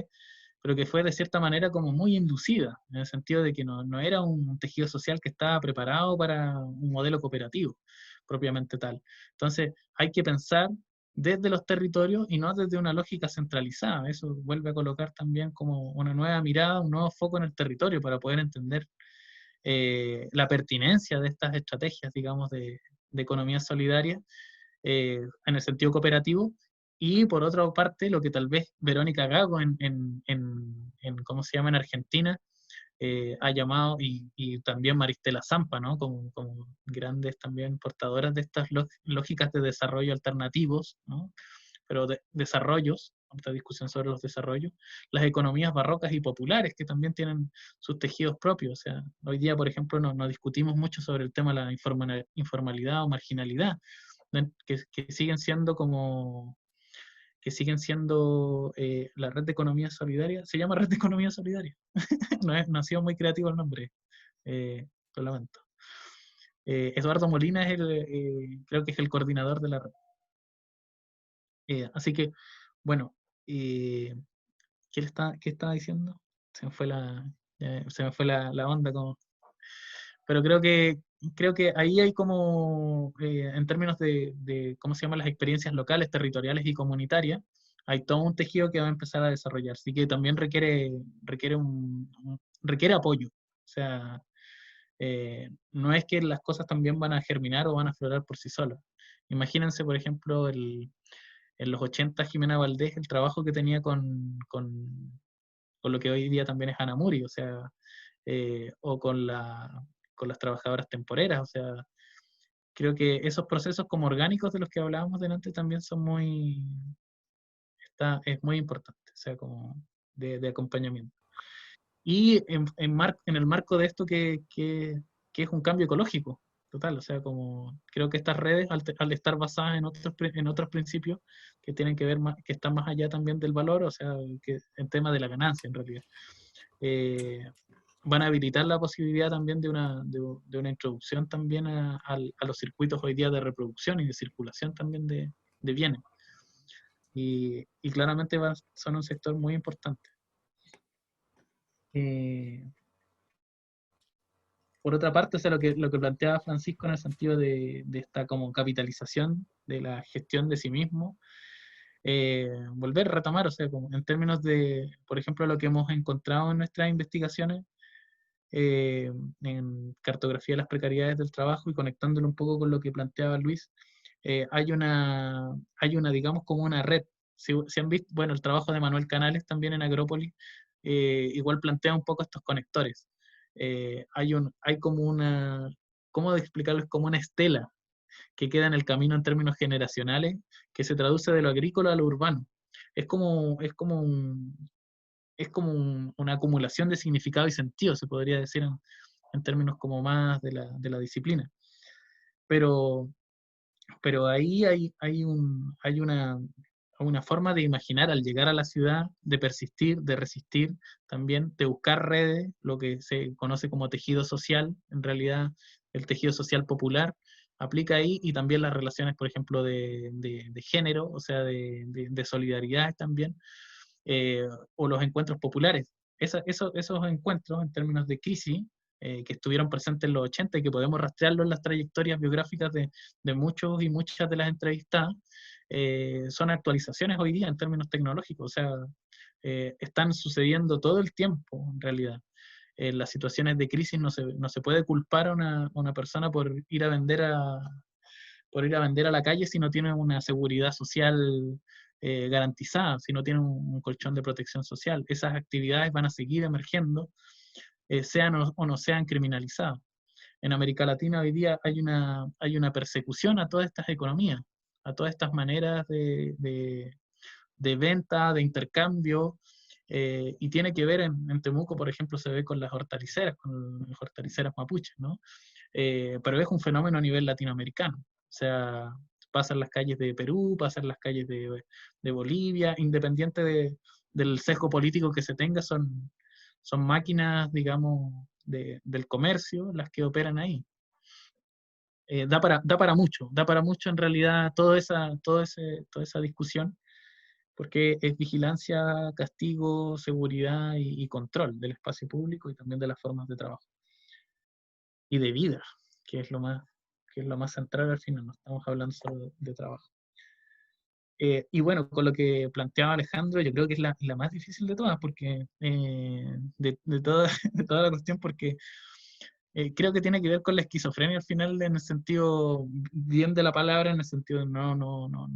pero que fue de cierta manera como muy inducida, en el sentido de que no era un tejido social que estaba preparado para un modelo cooperativo propiamente tal. Entonces hay que pensar desde los territorios y no desde una lógica centralizada. Eso vuelve a colocar también como una nueva mirada, un nuevo foco en el territorio, para poder entender la pertinencia de estas estrategias, digamos, de economía solidaria en el sentido cooperativo. Y por otra parte, lo que tal vez Verónica Gago ¿cómo se llama?, en Argentina, ha llamado, y también Maristela Zampa, ¿no? Como grandes también portadoras de estas lógicas de desarrollo alternativos, ¿no? Pero de desarrollos, esta discusión sobre los desarrollos, las economías barrocas y populares, que también tienen sus tejidos propios. O sea, hoy día, por ejemplo, no discutimos mucho sobre el tema de la informalidad o marginalidad, que siguen siendo como que siguen siendo la red de economía solidaria. Se llama red de economía solidaria. No ha sido muy creativo el nombre, lo lamento. Eduardo Molina es creo que es el coordinador de la red. Así que, bueno, ¿qué estaba diciendo? Se me fue la onda. Pero creo que ahí hay como, en términos de, ¿cómo se llaman? Las experiencias locales, territoriales y comunitarias, hay todo un tejido que va a empezar a desarrollar. Así que también requiere apoyo. O sea, no es que las cosas también van a germinar o van a aflorar por sí solas. Imagínense, por ejemplo, en los 80 Jimena Valdés, el trabajo que tenía con lo que hoy día también es Ana Muri, o sea, o con las trabajadoras temporeras, o sea, creo que esos procesos como orgánicos de los que hablábamos delante también son es muy importante, o sea, como de acompañamiento. Y en el marco de esto que es un cambio ecológico, total, o sea, como creo que estas redes, al estar basadas en otros principios que tienen que ver más, que están más allá también del valor, o sea, que en tema de la ganancia en realidad, van a habilitar la posibilidad también de una introducción también a los circuitos hoy día de reproducción y de circulación también de bienes. Y claramente son un sector muy importante. Por otra parte, o sea, lo que planteaba Francisco en el sentido de esta como capitalización de la gestión de sí mismo, volver a retomar, o sea, como en términos de, por ejemplo, lo que hemos encontrado en nuestras investigaciones, en cartografía de las precariedades del trabajo y conectándolo un poco con lo que planteaba Luis, hay una, digamos, como una red. Si han visto, bueno, el trabajo de Manuel Canales también en Agrópolis, igual plantea un poco estos conectores. Hay como ¿cómo explicarlo? Es como una estela que queda en el camino en términos generacionales, que se traduce de lo agrícola a lo urbano. Es como una acumulación de significado y sentido, se podría decir en términos como más de la disciplina. Pero ahí hay una forma de imaginar al llegar a la ciudad, de persistir, de resistir, también de buscar redes, lo que se conoce como tejido social, en realidad el tejido social popular, aplica ahí, y también las relaciones, por ejemplo, de género, o sea, de solidaridad también, o los encuentros populares. Esos encuentros, en términos de crisis, que estuvieron presentes en los 80 y que podemos rastrearlo en las trayectorias biográficas de muchos y muchas de las entrevistadas, son actualizaciones hoy día en términos tecnológicos, o sea, están sucediendo todo el tiempo, en realidad. En las situaciones de crisis no se puede culpar a una persona por ir a vender a la calle si no tiene una seguridad social garantizada, si no tiene un colchón de protección social. Esas actividades van a seguir emergiendo, sean o no sean criminalizadas. En América Latina hoy día hay una persecución a todas estas economías, a todas estas maneras de venta, de intercambio, y tiene que ver en Temuco, por ejemplo, se ve con las hortaliceras mapuches, ¿no? Pero es un fenómeno a nivel latinoamericano. O sea, pasa en las calles de Perú, pasa en las calles de Bolivia, independiente del sesgo político que se tenga, son máquinas, digamos, del comercio las que operan ahí. Da para mucho en realidad toda esa discusión, porque es vigilancia, castigo, seguridad y control del espacio público y también de las formas de trabajo. Y de vida, que es lo más central al final, no estamos hablando solo de trabajo. Y bueno, con lo que planteaba Alejandro, yo creo que es la más difícil de todas, porque de toda la cuestión, porque creo que tiene que ver con la esquizofrenia al final, en el sentido bien de la palabra, en el sentido no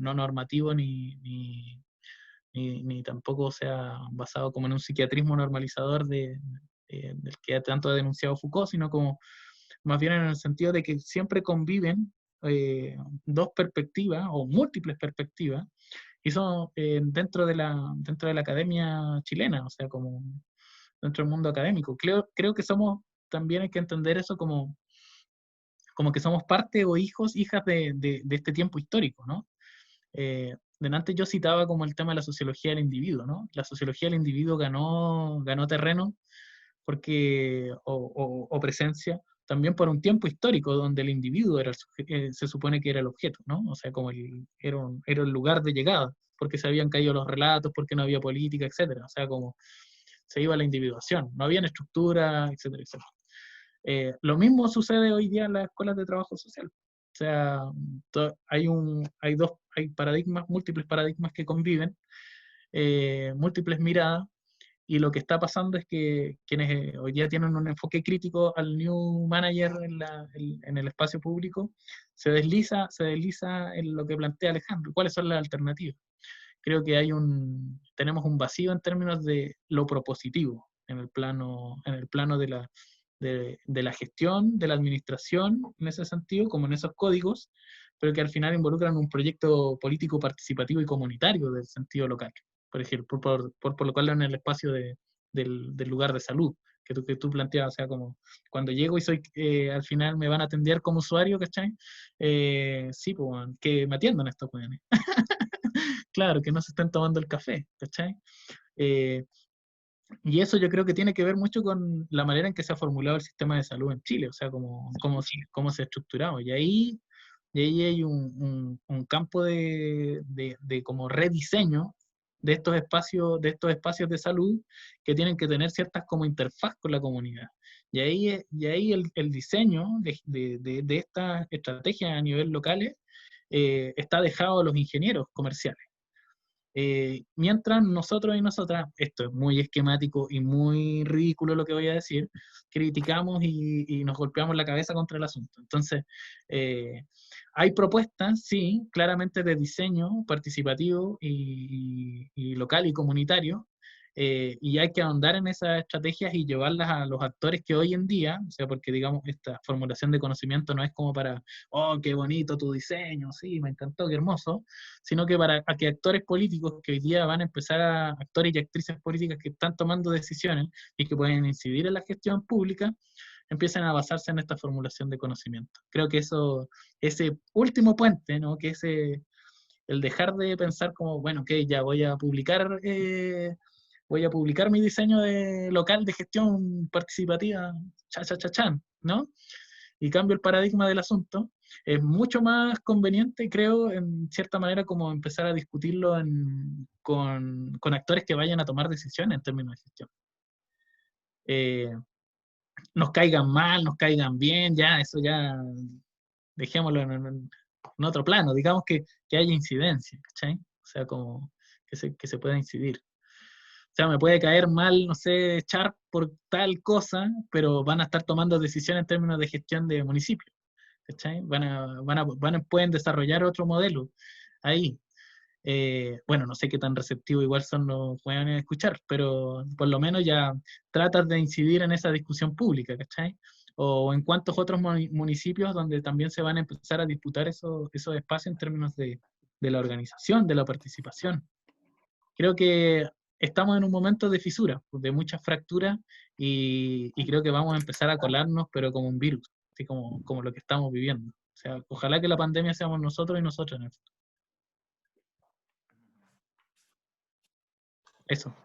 normativo ni tampoco sea basado como en un psiquiatrismo normalizador del que tanto ha denunciado Foucault, sino como más bien en el sentido de que siempre conviven dos perspectivas o múltiples perspectivas, y son dentro de la academia chilena, o sea, como dentro del mundo académico. Creo que también hay que entender eso como que somos parte o hijas de este tiempo histórico, ¿no? delante yo citaba como el tema de la sociología del individuo, ¿no? La sociología del individuo ganó terreno porque, o presencia, también por un tiempo histórico donde el individuo era se supone que era el objeto, ¿no? O sea, como era el lugar de llegada, porque se habían caído los relatos, porque no había política, etcétera. O sea, como se iba a la individuación, no había estructura, etcétera, etcétera. Lo mismo sucede hoy día en las escuelas de trabajo social. O sea, hay paradigmas, múltiples paradigmas que conviven, múltiples miradas, y lo que está pasando es que quienes hoy día tienen un enfoque crítico al New Manager en el espacio público, se desliza en lo que plantea Alejandro. ¿Cuáles son las alternativas? Creo que tenemos un vacío en términos de lo propositivo, en el plano de la gestión, de la administración, en ese sentido, como en esos códigos, pero que al final involucran un proyecto político participativo y comunitario del sentido local. Por ejemplo, por colocarlo en el espacio del lugar de salud, que tú planteabas, o sea, como cuando llego y al final me van a atender como usuario, ¿cachai? Sí, pues, que me atiendan estos jóvenes. Claro, que no se estén tomando el café, ¿cachai? Y eso yo creo que tiene que ver mucho con la manera en que se ha formulado el sistema de salud en Chile, o sea, cómo se ha estructurado. Y ahí hay un campo de como rediseño de estos espacios de salud que tienen que tener ciertas como interfaz con la comunidad. Y ahí el diseño de estas estrategias a nivel local está dejado a los ingenieros comerciales. Mientras nosotros y nosotras, esto es muy esquemático y muy ridículo lo que voy a decir, criticamos y nos golpeamos la cabeza contra el asunto. Entonces, hay propuestas, sí, claramente de diseño participativo y local y comunitario, y hay que ahondar en esas estrategias y llevarlas a los actores que hoy en día, o sea, porque digamos, esta formulación de conocimiento no es como para, oh, qué bonito tu diseño, sí, me encantó, qué hermoso, sino que para que actores políticos que hoy día van a empezar actores y actrices políticas que están tomando decisiones y que pueden incidir en la gestión pública, empiecen a basarse en esta formulación de conocimiento. Creo que ese último puente, ¿no? Que el dejar de pensar como, bueno, ok, ya voy a publicar mi diseño local de gestión participativa, chan, ¿no? Y cambio el paradigma del asunto, es mucho más conveniente, creo, en cierta manera, como empezar a discutirlo con actores que vayan a tomar decisiones en términos de gestión. Nos caigan mal, nos caigan bien, ya, eso ya, dejémoslo en otro plano, digamos que haya incidencia, ¿cachai? O sea, como que se pueda incidir. O sea, me puede caer mal, no sé, echar por tal cosa, pero van a estar tomando decisiones en términos de gestión de municipio. ¿Cachai? Pueden desarrollar otro modelo ahí. Bueno, no sé qué tan receptivo igual son los que puedan escuchar, pero por lo menos ya tratas de incidir en esa discusión pública, ¿cachai? O en cuántos otros municipios donde también se van a empezar a disputar esos espacios en términos de la organización, de la participación. Creo que estamos en un momento de fisura, de muchas fracturas, y creo que vamos a empezar a colarnos, pero como un virus, así como lo que estamos viviendo. O sea, ojalá que la pandemia seamos nosotros y nosotros en el futuro. Eso.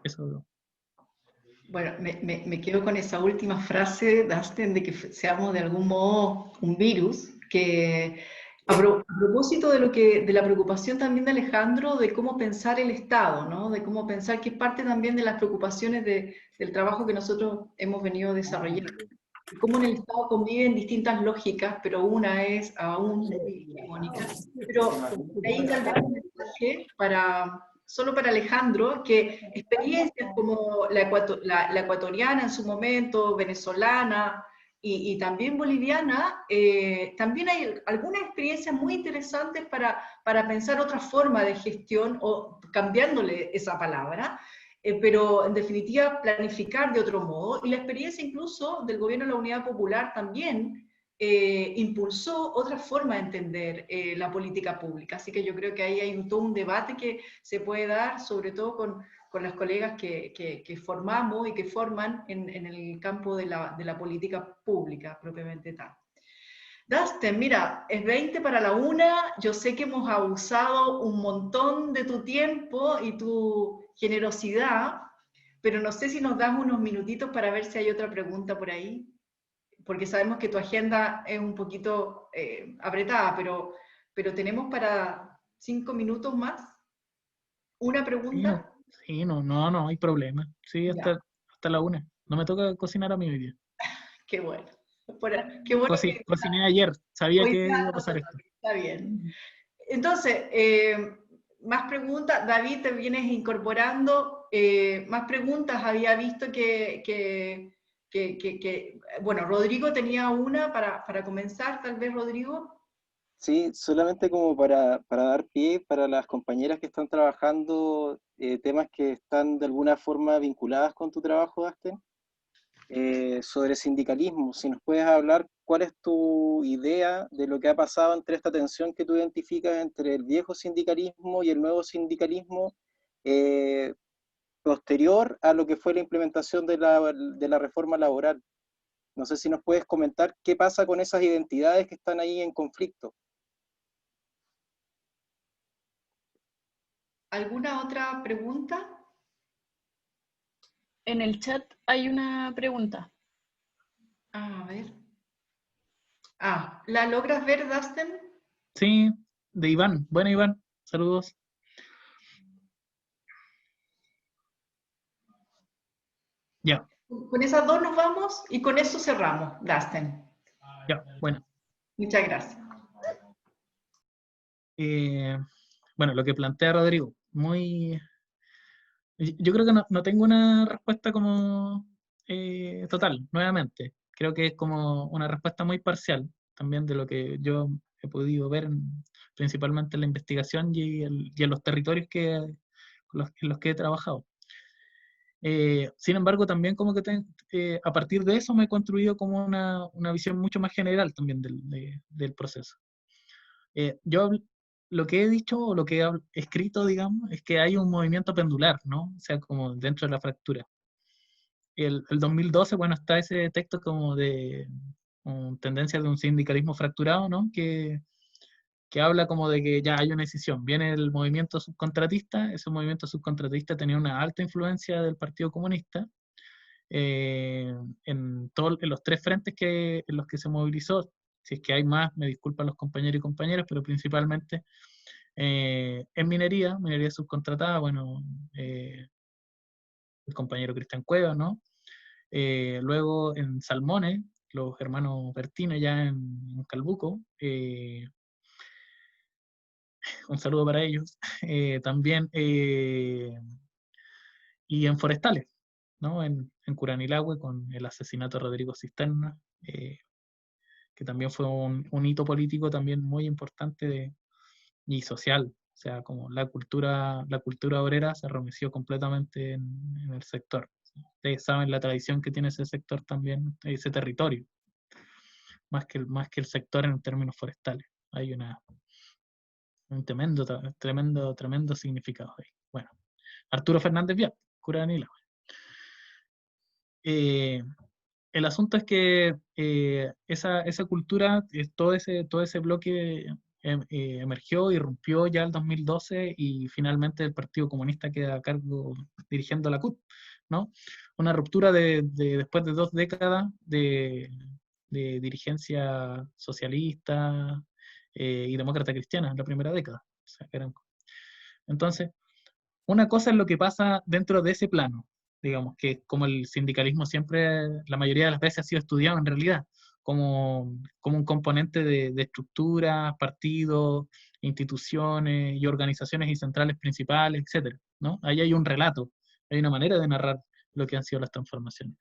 Bueno, me quedo con esa última frase, Dustin, de que seamos de algún modo un virus, que a propósito de la preocupación también de Alejandro, de cómo pensar el Estado, ¿no? De cómo pensar que es parte también de las preocupaciones del trabajo que nosotros hemos venido desarrollando. Y cómo en el Estado conviven distintas lógicas, pero una es aún muy hegemónica. Pero ahí tal vez un mensaje solo para Alejandro, que experiencias como la ecuatoriana en su momento, venezolana y también boliviana, también hay algunas experiencias muy interesantes para pensar otra forma de gestión, o cambiándole esa palabra, pero en definitiva planificar de otro modo. Y la experiencia incluso del gobierno de la Unidad Popular también impulsó otra forma de entender la política pública. Así que yo creo que ahí hay todo un debate que se puede dar, sobre todo con las colegas que formamos y que forman en el campo de la política pública propiamente tal. Dustin, mira, es 20 para la 1, yo sé que hemos abusado un montón de tu tiempo y tu generosidad, pero no sé si nos das unos minutitos para ver si hay otra pregunta por ahí, porque sabemos que tu agenda es un poquito apretada, pero tenemos para 5 minutos más. ¿Una pregunta? Sí, no hay problema. Sí, Ya, hasta la 1. No me toca cocinar a mí hoy día. qué bueno. Qué bueno que Cociné ayer, sabía hoy que día iba a no pasar toca, esto. está bien. Entonces, más preguntas. David, te vienes incorporando. Más preguntas. Había visto bueno, Rodrigo tenía una para comenzar, tal vez, Rodrigo. Sí, solamente como para dar pie para las compañeras que están trabajando temas que están de alguna forma vinculadas con tu trabajo, Dasten, sobre sindicalismo. Si nos puedes hablar, ¿cuál es tu idea de lo que ha pasado entre esta tensión que tú identificas entre el viejo sindicalismo y el nuevo sindicalismo eh, posterior a lo que fue la implementación de la reforma laboral? No sé si nos puedes comentar qué pasa con esas identidades que están ahí en conflicto. ¿Alguna otra pregunta? En el chat hay una pregunta. A ver. ¿La logras ver, Dustin? Sí, de Iván. Bueno, Iván, saludos. Ya, Con esas dos nos vamos y con eso cerramos, Dustin. ya, bueno. Muchas gracias. Bueno, lo que plantea Rodrigo, yo creo que no tengo una respuesta como total, nuevamente. Creo que es como una respuesta muy parcial también de lo que yo he podido ver principalmente en la investigación y en los territorios en los que he trabajado. Sin embargo, también como que a partir de eso me he construido como una visión mucho más general también del proceso. Yo lo que he dicho o lo que he escrito, digamos, es que hay un movimiento pendular, ¿no? O sea, como dentro de la fractura. El 2012, bueno, está ese texto como de tendencias de un sindicalismo fracturado, ¿no? Que habla como de que ya hay una decisión. Viene el movimiento subcontratista, ese movimiento subcontratista tenía una alta influencia del Partido Comunista, en los tres frentes en los que se movilizó. Si es que hay más, me disculpan los compañeros y compañeras, pero principalmente en minería subcontratada, bueno, el compañero Cristian Cuevas, ¿no? Luego en Salmones, los hermanos Bertina ya en Calbuco, un saludo para ellos. También, y en Forestales, ¿no? En Curanilahue con el asesinato de Rodrigo Cisterna, que también fue un hito político también muy importante y social. O sea, como la cultura obrera se arremeció completamente en el sector. Ustedes saben la tradición que tiene ese sector también, ese territorio, más que el sector en términos forestales. Hay un tremendo significado ahí. Bueno, Arturo Fernández Vial, cura de Anilahue. El asunto es que esa cultura, todo ese bloque emergió, irrumpió ya el 2012 y finalmente el Partido Comunista queda a cargo dirigiendo la CUT, ¿no? Una ruptura después de 2 décadas de dirigencia socialista y demócrata cristiana en la primera década. O sea, entonces, una cosa es lo que pasa dentro de ese plano, digamos, que como el sindicalismo siempre, la mayoría de las veces ha sido estudiado en realidad, como un componente de estructuras, partidos, instituciones y organizaciones y centrales principales, etcétera, ¿no? Ahí hay un relato, hay una manera de narrar lo que han sido las transformaciones.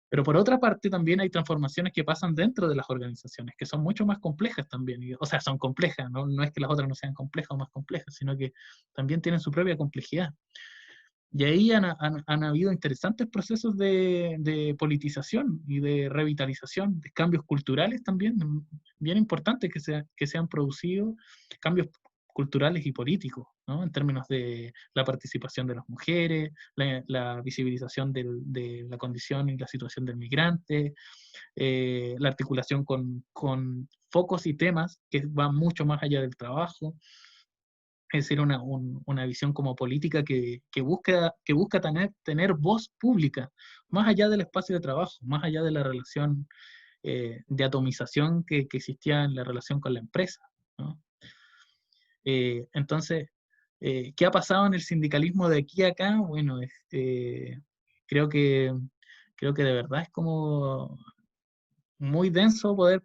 Pero por otra parte también hay transformaciones que pasan dentro de las organizaciones, que son mucho más complejas también. O sea, son complejas, no es que las otras no sean complejas o más complejas, sino que también tienen su propia complejidad. Y ahí han habido interesantes procesos de politización y de revitalización, de cambios culturales también, bien importantes que se han producido, cambios culturales y políticos, ¿no? En términos de la participación de las mujeres, la visibilización de la condición y la situación del migrante, la articulación con focos y temas que van mucho más allá del trabajo. Es decir, una visión como política que busca tener voz pública, más allá del espacio de trabajo, más allá de la relación de atomización que existía en la relación con la empresa, ¿no? Entonces, ¿qué ha pasado en el sindicalismo de aquí a acá? Bueno, creo que, creo que de verdad es como muy denso poder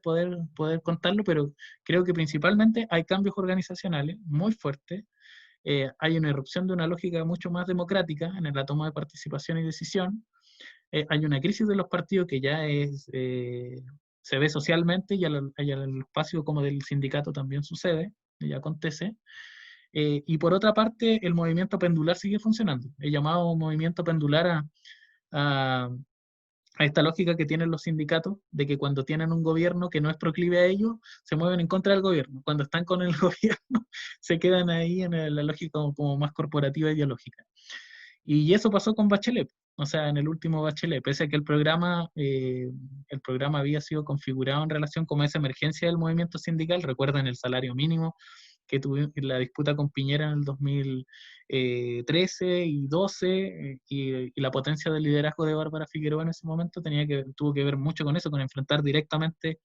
contarlo, pero creo que principalmente hay cambios organizacionales muy fuertes. Hay una irrupción de una lógica mucho más democrática en la toma de participación y decisión. Hay una crisis de los partidos que ya se ve socialmente y al espacio como del sindicato también sucede, ya acontece. Y por otra parte, el movimiento pendular sigue funcionando. He llamado movimiento pendular a esta lógica que tienen los sindicatos, de que cuando tienen un gobierno que no es proclive a ellos, se mueven en contra del gobierno. Cuando están con el gobierno, se quedan ahí en la lógica como más corporativa e ideológica. Y eso pasó con Bachelet, o sea, en el último Bachelet, pese a que el programa había sido configurado en relación con esa emergencia del movimiento sindical. Recuerden el salario mínimo que tuvimos en la disputa con Piñera en el 2013 y 12, y la potencia del liderazgo de Bárbara Figueroa en ese momento tuvo que ver mucho con eso, con enfrentar directamente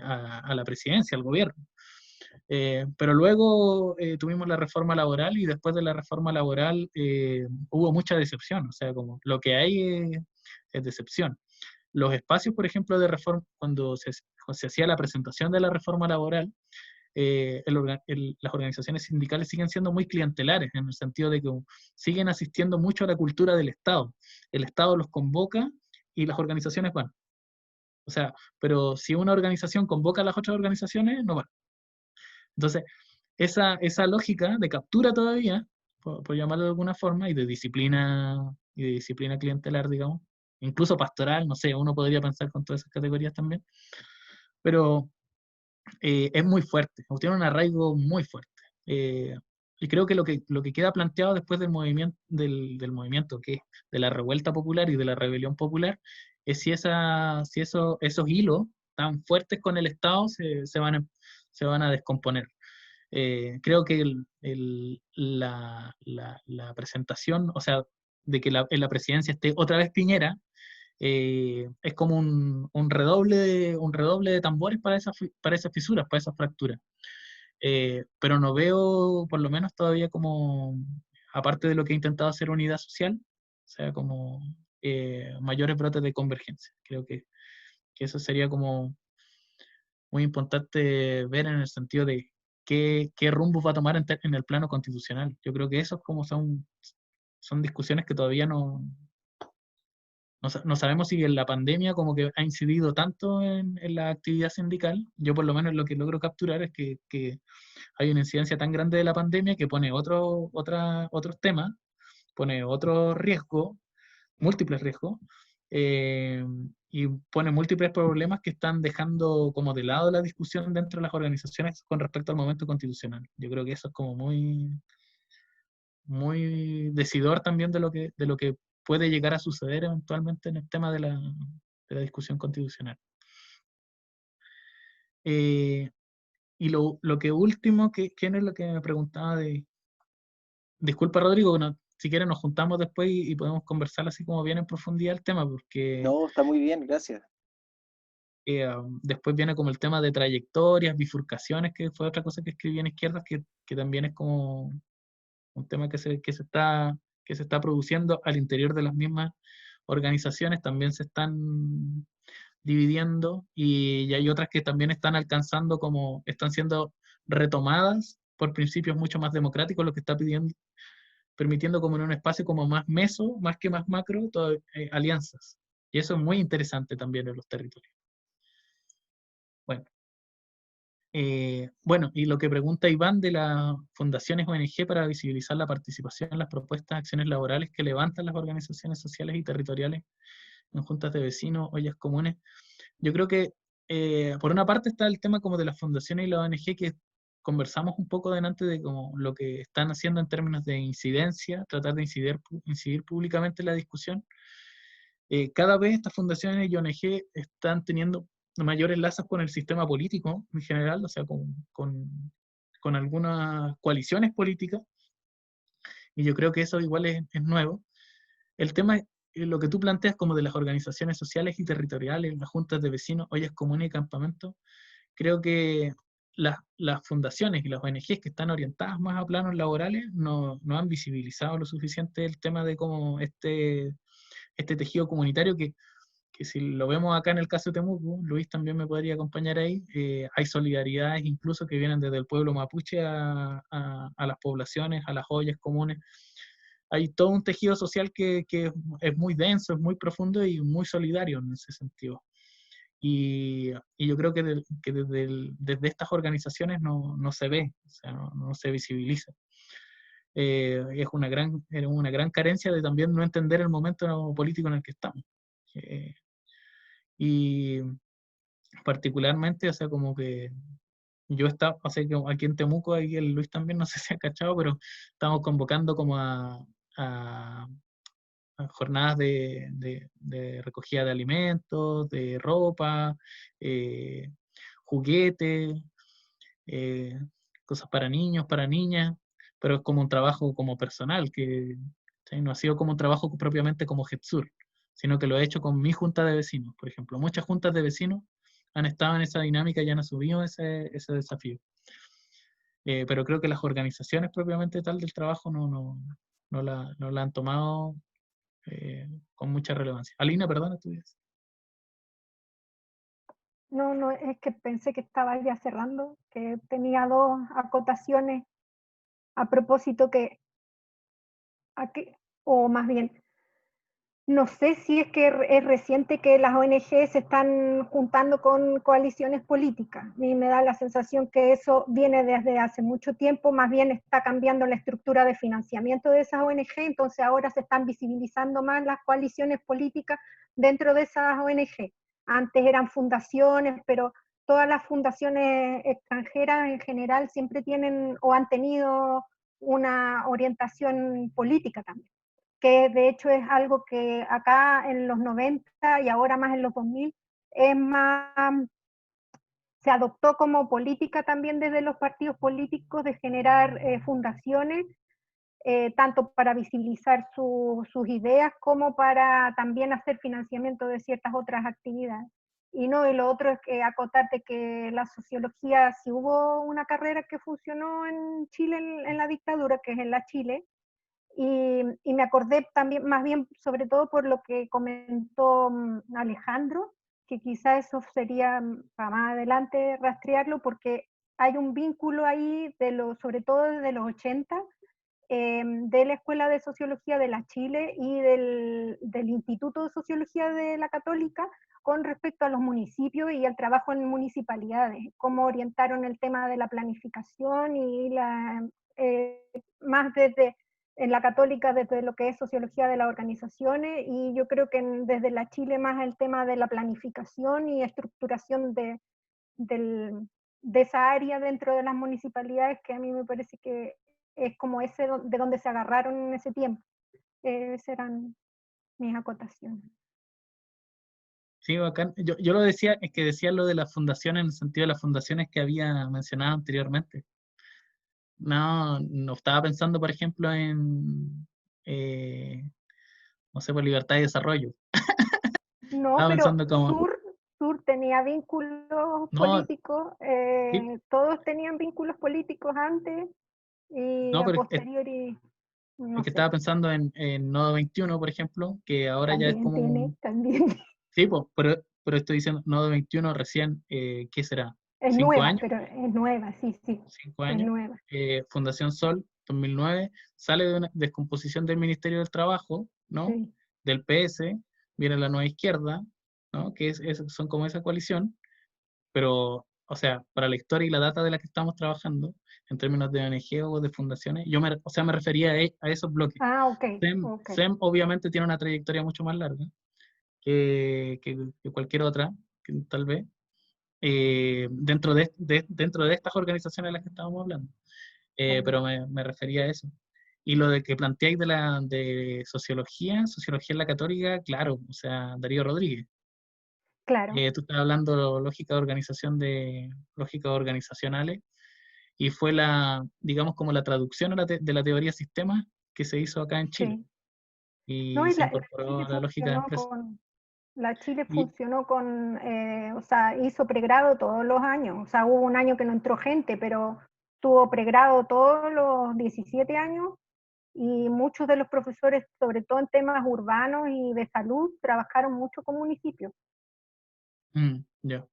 a la presidencia, al gobierno. Pero luego tuvimos la reforma laboral, y después de la reforma laboral hubo mucha decepción, o sea, como lo que hay es decepción. Los espacios, por ejemplo, de reforma, cuando se hacía la presentación de la reforma laboral, las organizaciones sindicales siguen siendo muy clientelares, en el sentido de que siguen asistiendo mucho a la cultura del Estado. El Estado los convoca y las organizaciones van. O sea, pero si una organización convoca a las otras organizaciones, no van. Entonces, esa lógica de captura todavía, por llamarlo de alguna forma, y de disciplina clientelar, digamos, incluso pastoral, no sé, uno podría pensar con todas esas categorías también, pero es muy fuerte, tiene un arraigo muy fuerte. Y creo que lo que queda planteado después del movimiento, de la revuelta popular y de la rebelión popular, es si esos hilos tan fuertes con el Estado se van a descomponer. Creo que la presentación, o sea, de que en la presidencia esté otra vez Piñera, es como un redoble de tambores para esas fisuras, para esas fracturas. Pero no veo, por lo menos todavía, como, aparte de lo que he intentado hacer unidad social, o sea, como mayores brotes de convergencia. Creo que eso sería como muy importante ver, en el sentido de qué rumbo va a tomar en el plano constitucional. Yo creo que eso son discusiones que todavía no sabemos si en la pandemia como que ha incidido tanto en la actividad sindical. Yo por lo menos lo que logro capturar es que hay una incidencia tan grande de la pandemia que pone otros temas, pone otros riesgos, múltiples riesgos, y pone múltiples problemas que están dejando como de lado la discusión dentro de las organizaciones con respecto al momento constitucional. Yo creo que eso es como muy, muy decidor también de lo que puede llegar a suceder eventualmente en el tema de la discusión constitucional. Y lo que último, ¿quién es lo que me preguntaba de... Disculpa, Rodrigo, si quieres nos juntamos después y podemos conversar así como bien en profundidad el tema, porque No, está muy bien, gracias. después viene como el tema de trayectorias, bifurcaciones, que fue otra cosa que escribí en Izquierdas, que también es como un tema que se está produciendo al interior de las mismas organizaciones. También se están dividiendo, y hay otras que también están siendo retomadas por principios mucho más democráticos, lo que está permitiendo como en un espacio como más meso, más que más macro, alianzas. Y eso es muy interesante también en los territorios. Bueno, y lo que pregunta Iván de las fundaciones ONG para visibilizar la participación en las propuestas de acciones laborales que levantan las organizaciones sociales y territoriales en juntas de vecinos, ollas comunes. Yo creo que por una parte está el tema como de las fundaciones y las ONG, que conversamos un poco delante de como lo que están haciendo en términos de incidencia, tratar de incidir públicamente en la discusión. Cada vez estas fundaciones y ONG están teniendo mayores lazos con el sistema político en general, o sea, con algunas coaliciones políticas, y yo creo que eso igual es nuevo. El tema es lo que tú planteas como de las organizaciones sociales y territoriales, las juntas de vecinos, ollas comunes y campamentos. Creo que las fundaciones y las ONGs que están orientadas más a planos laborales no han visibilizado lo suficiente el tema de cómo este tejido comunitario que si lo vemos acá en el caso de Temuco, Luis también me podría acompañar ahí, hay solidaridades incluso que vienen desde el pueblo mapuche a las poblaciones, a las ollas comunes. Hay todo un tejido social que es muy denso, es muy profundo y muy solidario en ese sentido. Y yo creo que desde estas organizaciones no se ve, o sea, no se visibiliza. Es una gran carencia de también no entender el momento político en el que estamos. Y particularmente, o sea, como que yo estaba, o sea, que aquí en Temuco, ahí el Luis también, no sé si ha cachado, pero estamos convocando como a jornadas de recogida de alimentos, de ropa, juguetes, eh, cosas para niños, para niñas, pero es como un trabajo como personal, que ¿sí? No ha sido como un trabajo propiamente como GETSUR, sino que lo he hecho con mi junta de vecinos, por ejemplo. Muchas juntas de vecinos han estado en esa dinámica y han asumido ese desafío. Pero creo que las organizaciones propiamente tal del trabajo no la han tomado con mucha relevancia. Alina, perdona, tú dices. No, es que pensé que estaba ya cerrando, que tenía dos acotaciones a propósito o más bien, no sé si es que es reciente que las ONG se están juntando con coaliciones políticas. Y me da la sensación que eso viene desde hace mucho tiempo, más bien está cambiando la estructura de financiamiento de esas ONG, entonces ahora se están visibilizando más las coaliciones políticas dentro de esas ONG. Antes eran fundaciones, pero todas las fundaciones extranjeras en general siempre tienen o han tenido una orientación política también, que de hecho es algo que acá en los 90 y ahora más en los 2000 es más, se adoptó como política también desde los partidos políticos de generar fundaciones, tanto para visibilizar sus ideas como para también hacer financiamiento de ciertas otras actividades. Y lo otro es que acotarte que la sociología, si hubo una carrera que funcionó en Chile en la dictadura, que es en la Chile, y me acordé también, más bien, sobre todo por lo que comentó Alejandro, que quizá eso sería para más adelante rastrearlo, porque hay un vínculo ahí, sobre todo desde los 80, de la Escuela de Sociología de la Chile y del Instituto de Sociología de la Católica con respecto a los municipios y al trabajo en municipalidades, cómo orientaron el tema de la planificación y más desde en la Católica desde lo que es sociología de las organizaciones, y yo creo que desde la Chile más el tema de la planificación y estructuración de esa área dentro de las municipalidades, que a mí me parece que es como ese de donde se agarraron en ese tiempo. Esas eran mis acotaciones. Sí, bacán. Yo lo decía, es que decía lo de las fundaciones en el sentido de las fundaciones que había mencionado anteriormente. No estaba pensando, por ejemplo, en, no sé, por libertad y desarrollo. No, Estaba pero pensando como, Sur tenía vínculos no, políticos, sí, todos tenían vínculos políticos antes y no, a pero posteriori, es no que sé, estaba pensando en Nodo 21, por ejemplo, que ahora ya es también tiene, como, también sí, pues, pero estoy diciendo Nodo 21 recién, ¿qué será? es ¿5 nueva, años? pero es nueva, sí, 5 es años. nueva. Fundación Sol, 2009, sale de una descomposición del Ministerio del Trabajo, ¿no? Sí. Del PS, viene la Nueva Izquierda, ¿no? Que son como esa coalición, pero, o sea, para la historia y la data de la que estamos trabajando, en términos de ONG o de fundaciones, o sea, me refería a esos bloques. Ah, ok. SEM obviamente tiene una trayectoria mucho más larga que cualquier otra, tal vez, dentro de estas organizaciones de las que estábamos hablando. Pero me refería a eso. Y lo de que planteáis de sociología en la Católica, claro, o sea, Darío Rodríguez. Claro, Tú estás hablando de lógicas organizacionales, y fue digamos, como la traducción de la teoría sistema que se hizo acá en Chile, sí. No, y y se la incorporó Chile a la lógica de funcionó empresa. la Chile Y, funcionó o sea, hizo pregrado todos los años. O sea, hubo un año que no entró gente, pero tuvo pregrado todos los 17 años, y muchos de los profesores, sobre todo en temas urbanos y de salud, trabajaron mucho con municipios. ya.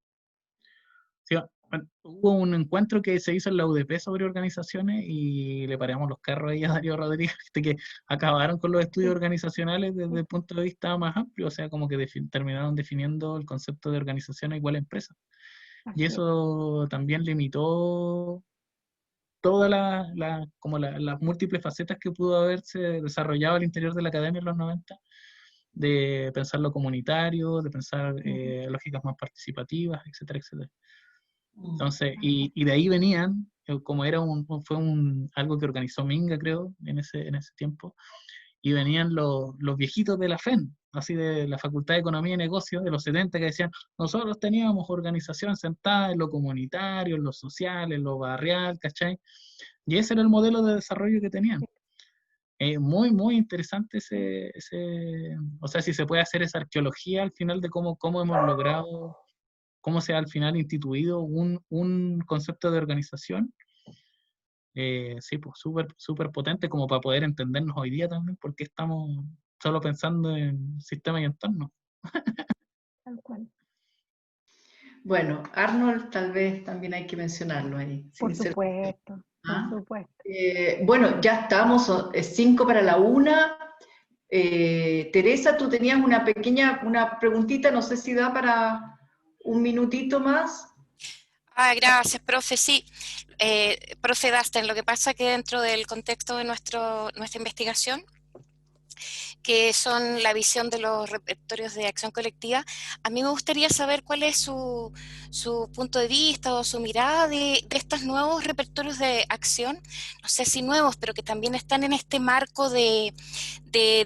Sí, bueno, hubo un encuentro que se hizo en la UDP sobre organizaciones y le paramos los carros ahí a Darío Rodríguez, de que acabaron con los estudios Sí, organizacionales desde sí, el punto de vista más amplio, o sea, como que terminaron definiendo el concepto de organización igual a empresa. Y así es. eso también limitó todas como las múltiples facetas que pudo haberse desarrollado al interior de la academia en los 90, de pensar lo comunitario, de pensar lógicas más participativas, etcétera, etcétera. Entonces, y de ahí venían, como algo que organizó Minga, creo, en ese tiempo, y venían los viejitos de la FEN, así de la Facultad de Economía y Negocios de los 70, que decían, nosotros teníamos organización sentada en lo comunitario, en lo social, en lo barrial, ¿cachai? Y ese era el modelo de desarrollo que tenían. Muy, muy interesante o sea, si se puede hacer esa arqueología al final de cómo hemos logrado, cómo se ha al final instituido un concepto de organización. Sí, pues súper súper potente como para poder entendernos hoy día también, porque estamos solo pensando en sistema y entorno. Tal cual. Bueno, Arnold tal vez también hay que mencionarlo ahí, Por sin ser... supuesto, por ¿Ah? supuesto. Bueno, ya estamos, 5:45. Teresa, tú tenías una preguntita, no sé si da para un minutito más. Gracias, profe. Sí, profe Dasten, lo que pasa que dentro del contexto de nuestra investigación, que son la visión de los repertorios de acción colectiva, a mí me gustaría saber cuál es su punto de vista o su mirada de estos nuevos repertorios de acción, no sé si nuevos, pero que también están en este marco de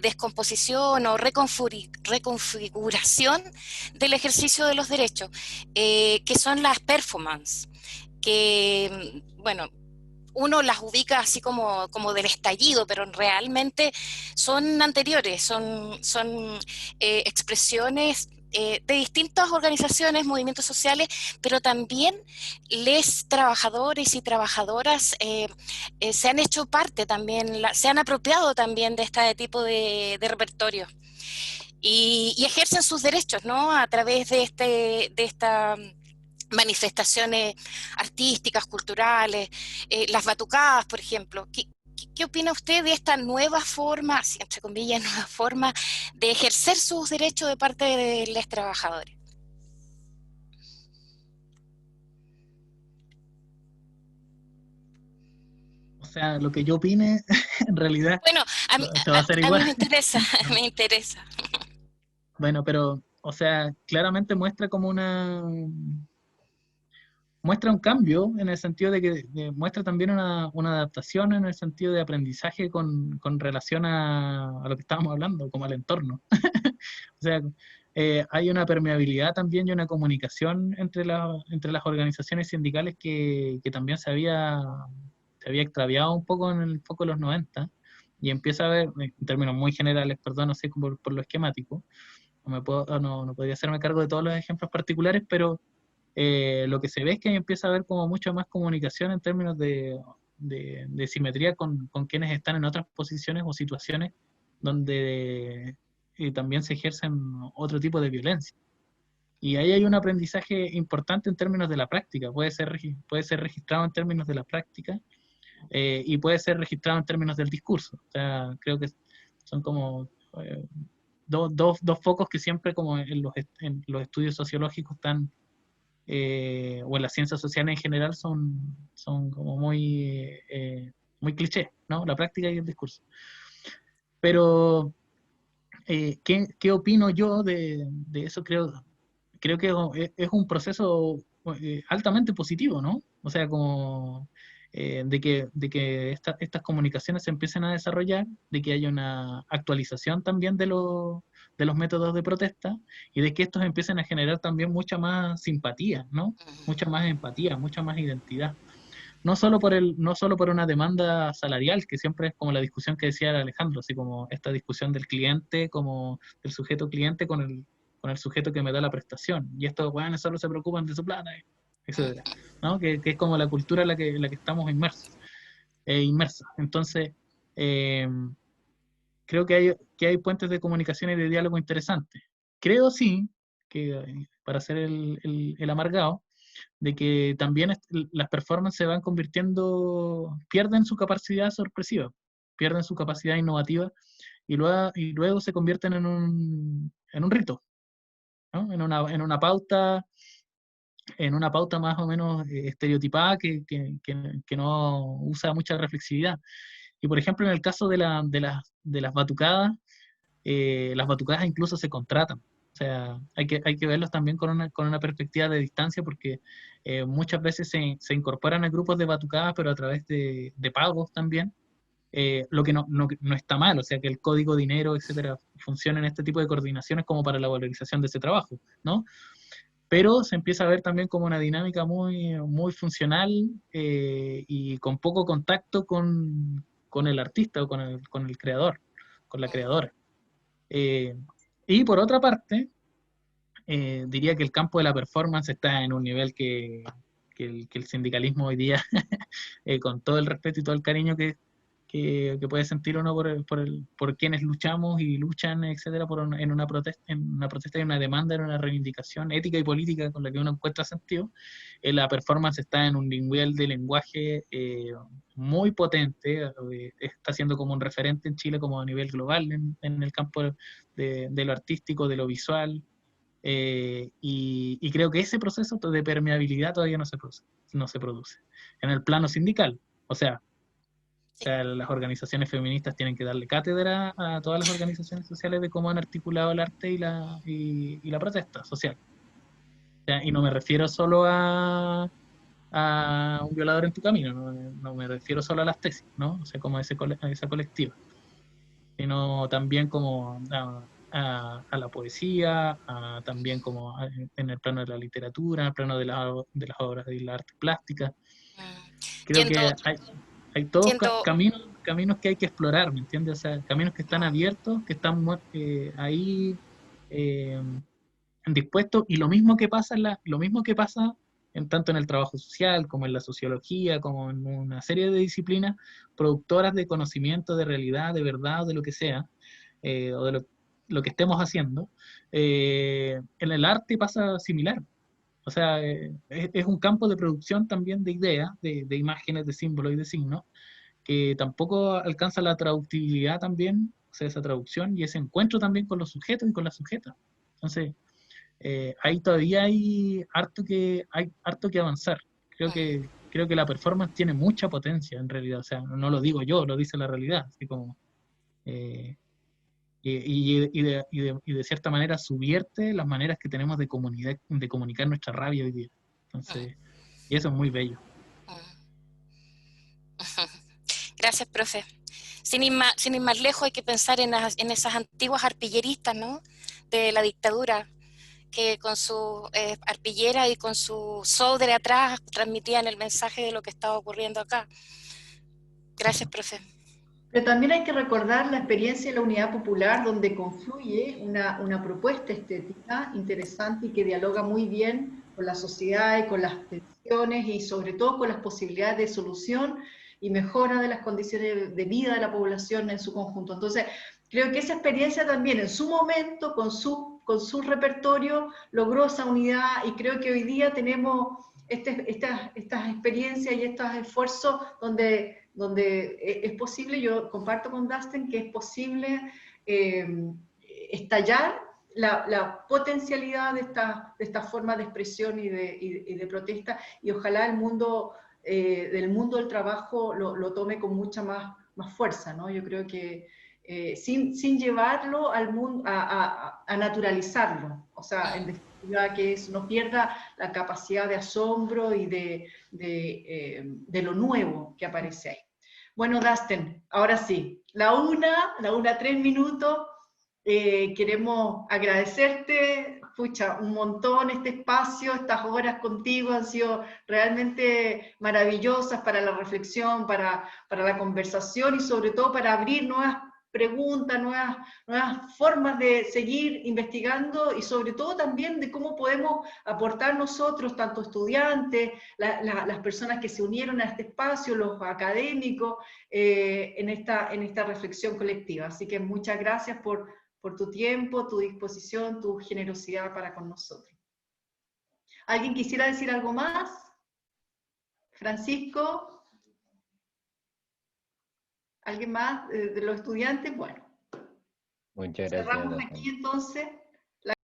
descomposición o reconfiguración del ejercicio de los derechos, que son las performance, que, bueno, uno las ubica así como del estallido, pero realmente son anteriores, son expresiones de distintas organizaciones, movimientos sociales, pero también les trabajadores y trabajadoras se han hecho parte también, se han apropiado también de este tipo de repertorio. Y ejercen sus derechos, ¿no? A través de esta manifestaciones artísticas, culturales, las batucadas, por ejemplo. ¿Qué opina usted de esta nueva forma, entre comillas, nueva forma de ejercer sus derechos de parte de los trabajadores? O sea, lo que yo opine, en realidad, Bueno, te va a ser a mí igual. me interesa, ¿No? me interesa. Bueno, pero, o sea, claramente muestra muestra un cambio en el sentido de que muestra también una adaptación en el sentido de aprendizaje con relación a lo que estábamos hablando, como al entorno. O sea, hay una permeabilidad también y una comunicación entre las organizaciones sindicales que también se había extraviado un poco en el foco de los 90, y empieza a ver, en términos muy generales, perdón, no sé, por lo esquemático, no podría hacerme cargo de todos los ejemplos particulares, pero lo que se ve es que empieza a haber como mucho más comunicación en términos de simetría con quienes están en otras posiciones o situaciones donde también se ejercen otro tipo de violencia. Y ahí hay un aprendizaje importante en términos de la práctica, puede ser registrado en términos de la práctica, y puede ser registrado en términos del discurso. O sea, creo que son como dos focos que siempre como en los estudios sociológicos están, o en las ciencias sociales en general, son como muy cliché, ¿no? La práctica y el discurso. Pero, ¿qué opino yo de eso? Creo que es un proceso altamente positivo, ¿no? O sea, como de que estas comunicaciones se empiecen a desarrollar, de que haya una actualización también de los métodos de protesta, y de que estos empiecen a generar también mucha más simpatía, ¿no? Mucha más empatía, mucha más identidad. No solo por una demanda salarial, que siempre es como la discusión que decía Alejandro, así como esta discusión del cliente, como del sujeto cliente con el sujeto que me da la prestación. Y estos weones solo se preocupan de su plata, etcétera, ¿no? Que es como la cultura en la que estamos inmersos. Inmersa. Entonces, creo que hay puentes de comunicación y de diálogo interesantes. Creo sí, que para hacer el amargado, de que también las performances se van convirtiendo, pierden su capacidad sorpresiva, pierden su capacidad innovativa, y luego se convierten en un rito, ¿no? En una pauta más o menos estereotipada que no usa mucha reflexividad. Y por ejemplo, en el caso de las batucadas incluso se contratan. O sea, hay que verlos también con una perspectiva de distancia, porque muchas veces se incorporan a grupos de batucadas, pero a través de pagos también, lo que no está mal, o sea, que el código dinero, etcétera, funciona en este tipo de coordinaciones como para la valorización de ese trabajo, ¿no? Pero se empieza a ver también como una dinámica muy, muy funcional, y con poco contacto con el artista o con el creador, con la creadora. Y por otra parte, diría que el campo de la performance está en un nivel que el sindicalismo hoy día, con todo el respeto y todo el cariño que puede sentir uno por quienes luchamos y luchan, etcétera, en una protesta y una demanda, en una reivindicación ética y política con la que uno encuentra sentido, la performance está en un nivel de lenguaje muy potente, está siendo como un referente en Chile, como a nivel global en el campo de lo artístico, de lo visual, y creo que ese proceso de permeabilidad todavía no se produce en el plano sindical. O sea, las organizaciones feministas tienen que darle cátedra a todas las organizaciones sociales de cómo han articulado el arte y la protesta social. O sea, y no me refiero solo a un violador en tu camino, no me refiero solo a las tesis, ¿no? O sea, como a esa colectiva, sino también como a la poesía, también como en el plano de la literatura, en el plano de las obras de la arte plástica. Creo que hay todos caminos que hay que explorar, ¿me entiendes? O sea, caminos que están abiertos, que están ahí dispuestos, y lo mismo que pasa tanto en el trabajo social, como en la sociología, como en una serie de disciplinas productoras de conocimiento, de realidad, de verdad, o de lo que sea, o de lo que estemos haciendo. En el arte pasa similar. O sea, es un campo de producción también de ideas, de imágenes, de símbolos y de signos, que tampoco alcanza la traductibilidad también, o sea, esa traducción y ese encuentro también con los sujetos y con las sujetas. Entonces, ahí todavía hay harto que avanzar. Creo que la performance tiene mucha potencia en realidad, o sea, no lo digo yo, lo dice la realidad, así como... y de cierta manera subvierte las maneras que tenemos de comunicar nuestra rabia hoy día. Entonces, y eso es muy bello. Gracias, profe. Sin ir más lejos, hay que pensar en esas antiguas arpilleristas, ¿no?, de la dictadura, que con su arpillera y con su sobre atrás transmitían el mensaje de lo que estaba ocurriendo acá. Gracias, profe. Pero también hay que recordar la experiencia de la Unidad Popular, donde confluye una propuesta estética interesante y que dialoga muy bien con la sociedad y con las tensiones y sobre todo con las posibilidades de solución y mejora de las condiciones de vida de la población en su conjunto. Entonces, creo que esa experiencia también en su momento, con su repertorio, logró esa unidad, y creo que hoy día tenemos estas experiencias y estos esfuerzos donde es posible. Yo comparto con Dustin que es posible estallar la potencialidad de esta forma de expresión y de protesta, y ojalá el mundo del trabajo lo tome con mucha más fuerza, ¿no? Yo creo que sin llevarlo al mundo a naturalizarlo, o sea, en colectiva, que no pierda la capacidad de asombro y de lo nuevo que aparece ahí. Bueno, Dustin, ahora sí, la una 3 minutos, queremos agradecerte, pucha, un montón este espacio, estas horas contigo han sido realmente maravillosas para la reflexión, para la conversación y sobre todo para abrir nuevas preguntas, nuevas formas de seguir investigando y sobre todo también de cómo podemos aportar nosotros, tanto estudiantes, las personas que se unieron a este espacio, los académicos, en esta reflexión colectiva. Así que muchas gracias por tu tiempo, tu disposición, tu generosidad para con nosotros. ¿Alguien quisiera decir algo más? ¿Francisco? ¿Alguien más de los estudiantes? Bueno, Muchas gracias. cerramos aquí entonces.